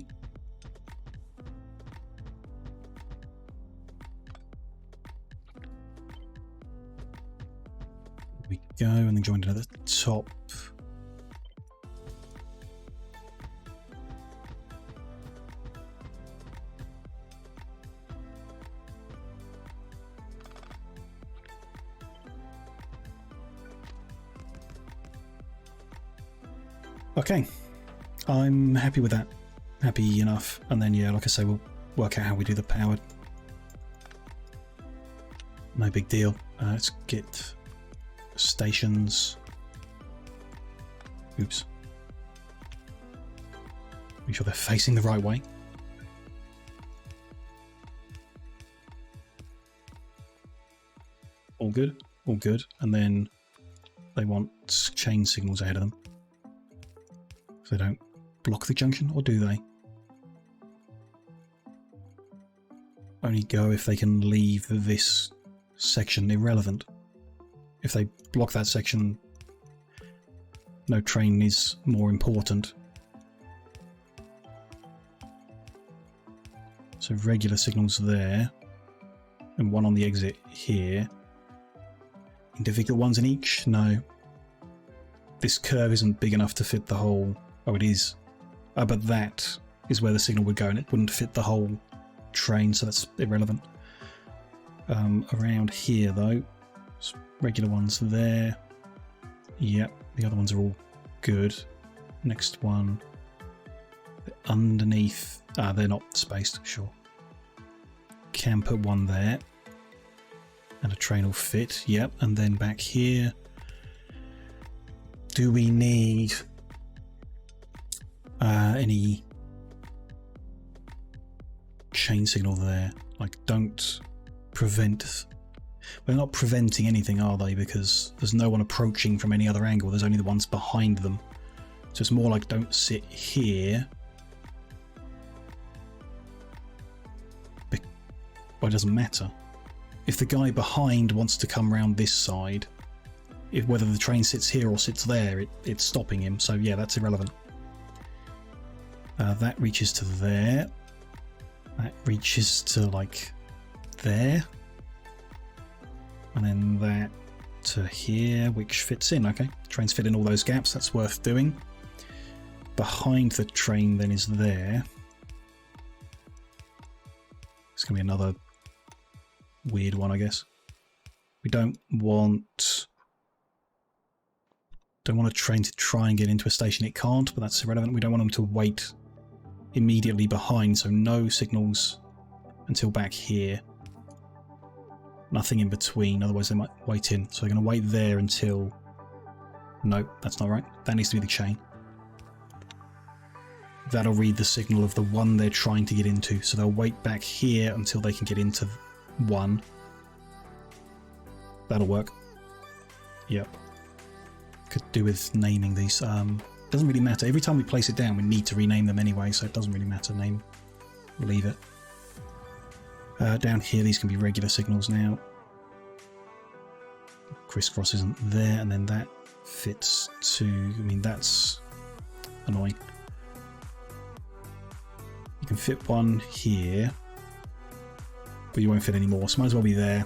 S1: There we go, and then joined at the top. Okay, I'm happy with that. Happy enough. And then, yeah, like I say, we'll work out how we do the power. No big deal. Let's get stations. Oops, Make sure they're facing the right way. All good, all good. And then they want chain signals ahead of them. So they don't block the junction, or do they? Only go if they can leave this section irrelevant. If they block that section, no train is more important. So regular signals there, and one on the exit here. Individual ones in each? No. This curve isn't big enough to fit the whole... Oh, it is. But that is where the signal would go, and it wouldn't fit the whole train, so that's irrelevant. Around here, though, regular ones there. Yep, the other ones are all good. Next one. Underneath... they're not spaced, sure. Can put one there. And a train will fit, yep. And then back here. Do we need any chain signal there? Like, don't prevent... They're not preventing anything, are they? Because there's no one approaching from any other angle. There's only the ones behind them. So it's more like don't sit here. Well, it doesn't matter. If the guy behind wants to come round this side, whether the train sits here or sits there, it's stopping him. So yeah, that's irrelevant. That reaches to there. That reaches to like there. And then that to here, which fits in. Okay, trains fit in all those gaps. That's worth doing. Behind the train then is there. It's going to be another weird one, I guess. We don't want a train to try and get into a station it can't, but that's irrelevant. We don't want them to wait immediately behind, so no signals until back here. Nothing in between, otherwise they might wait in. So they're going to wait there until... Nope, that's not right. That needs to be the chain. That'll read the signal of the one they're trying to get into, so they'll wait back here until they can get into one. That'll work. Yep. Could do with naming these. Doesn't really matter. Every time we place it down, we need to rename them anyway, so it doesn't really matter. Name. Leave it. Down here, these can be regular signals now. Crisscross isn't there, and then that fits to... I mean, that's annoying. You can fit one here, but you won't fit any more, so might as well be there.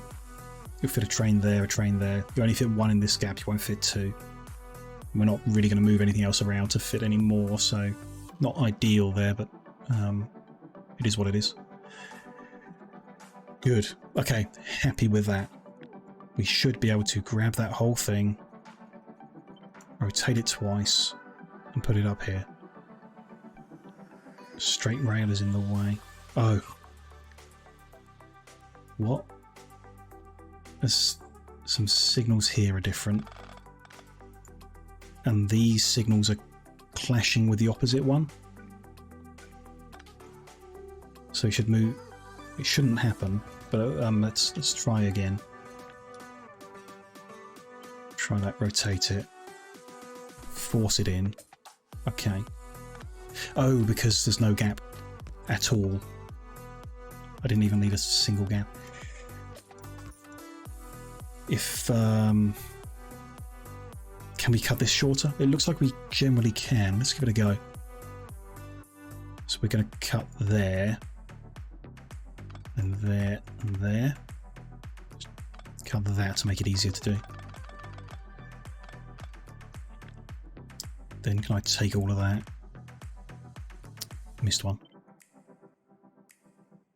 S1: You'll fit a train there, a train there. You only fit one in this gap, you won't fit two. And we're not really going to move anything else around to fit any more, so not ideal there, but it is what it is. Good. Okay, happy with that. We should be able to grab that whole thing, rotate it twice, and put it up here. Straight rail is in the way. Oh. What? There's some signals here are different. And these signals are clashing with the opposite one. So it should move. It shouldn't happen, but let's try again. Try that, rotate it. Force it in. Okay. Oh, because there's no gap at all. I didn't even need a single gap. If can we cut this shorter? It looks like we generally can. Let's give it a go. So we're going to cut there, and there, and there. Cut that to make it easier to do. Then can I take all of that? Missed one.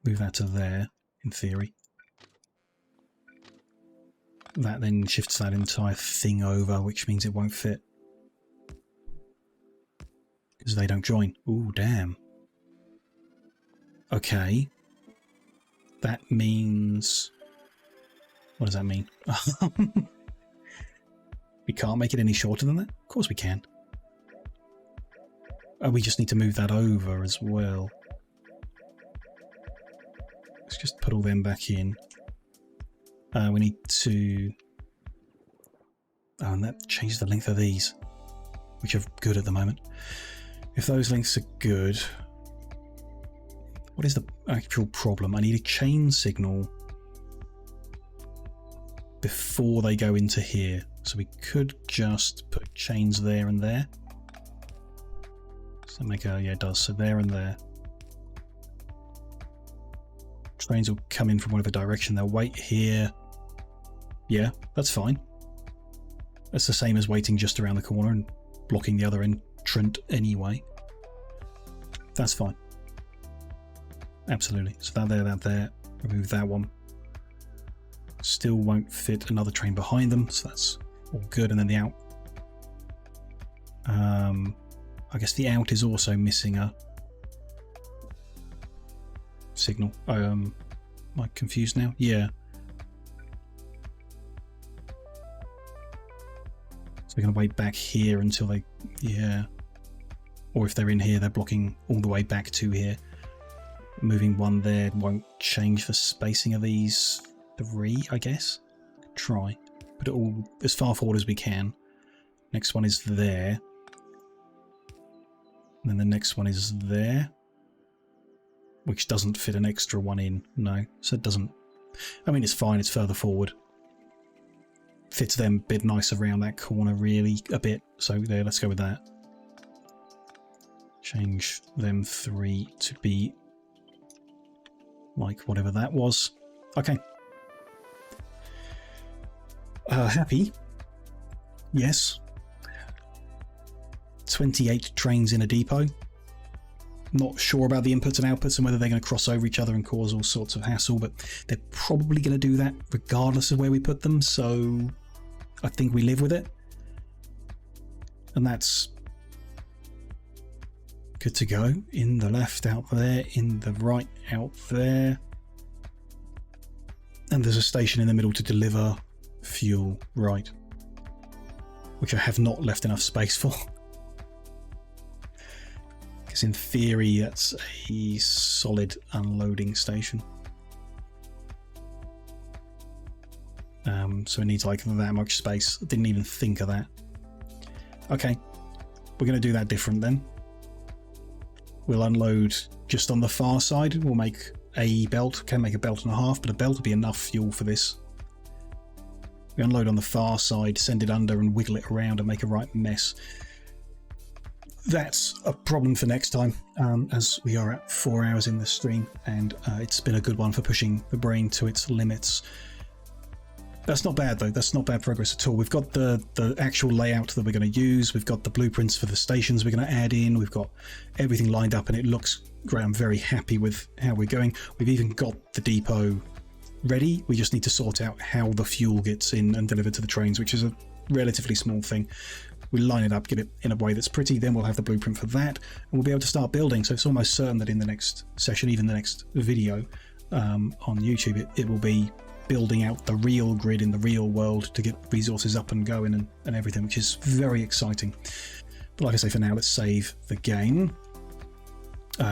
S1: Move that to there, in theory. That then shifts that entire thing over, which means it won't fit. Because they don't join. Ooh, damn. Okay. That means... What does that mean? We can't make it any shorter than that? Of course we can. Oh, we just need to move that over as well. Let's just put all them back in. We need to... Oh, and that changes the length of these, which are good at the moment. If those lengths are good... What is the actual problem? I need a chain signal before they go into here. So we could just put chains there and there. So make a... Yeah, it does. So there and there. Trains will come in from whatever direction. They'll wait here. Yeah, that's fine. That's the same as waiting just around the corner and blocking the other entrant anyway. That's fine. Absolutely. So that there. Remove that one. Still won't fit another train behind them, so that's all good. And then the out. I guess the out is also missing a signal. Am I confused now? Yeah. So we're going to wait back here until they... Yeah. Or if they're in here, they're blocking all the way back to here. Moving one there won't change the spacing of these 3, I guess. Try. Put it all as far forward as we can. Next one is there. And then the next one is there. Which doesn't fit an extra one in. No. So it doesn't... I mean, it's fine. It's further forward. Fits them a bit nice around that corner, really, a bit. So there, let's go with that. Change them 3 to be like whatever that was. Okay. Happy? Yes. 28 trains in a depot. Not sure about the inputs and outputs and whether they're going to cross over each other and cause all sorts of hassle, but they're probably going to do that regardless of where we put them, so I think we live with it. And that's good to go. In the left out there, in the right out there. And there's a station in the middle to deliver fuel, right. Which I have not left enough space for. Because in theory that's a solid unloading station. So it needs like that much space. I didn't even think of that. Okay, we're going to do that different then. We'll unload just on the far side. We'll make a belt. Can make a belt and a half, but a belt will be enough fuel for this. We unload on the far side, send it under and wiggle it around and make a right mess. That's a problem for next time, as we are at 4 hours in the stream, and it's been a good one for pushing the brain to its limits. That's not bad though, that's not bad progress at all. We've got the actual layout that we're going to use, we've got the blueprints for the stations we're going to add in, we've got everything lined up and it looks great. I'm very happy with how we're going. We've even got the depot ready, we just need to sort out how the fuel gets in and delivered to the trains, which is a relatively small thing. We line it up, get it in a way that's pretty, then we'll have the blueprint for that, and we'll be able to start building. So it's almost certain that in the next session, even the next video on YouTube, it will be building out the real grid in the real world to get resources up and going and everything, which is very exciting. But like I say, for now, let's save the game.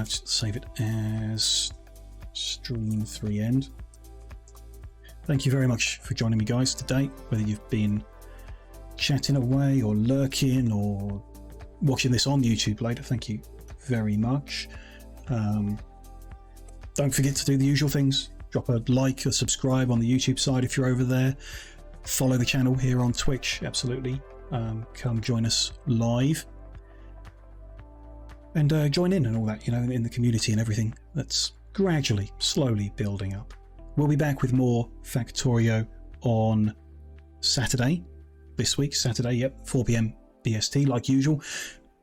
S1: Save it as stream 3 end. Thank you very much for joining me, guys, today, whether you've been chatting away or lurking or watching this on YouTube later. Thank you very much. Don't forget to do the usual things. Drop a like or subscribe on the YouTube side if you're over there. Follow the channel here on Twitch, absolutely. Come join us live. And join in and all that, you know, in the community and everything that's gradually, slowly building up. We'll be back with more Factorio on Saturday. This week, Saturday, yep, 4 PM BST, like usual.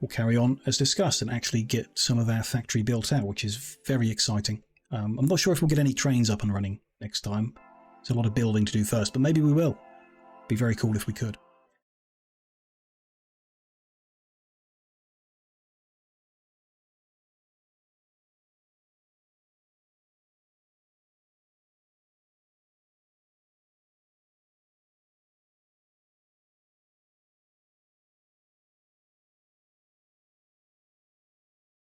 S1: We'll carry on as discussed and actually get some of our factory built out, which is very exciting. I'm not sure if we'll get any trains up and running next time. There's a lot of building to do first, but maybe we will. Be very cool if we could.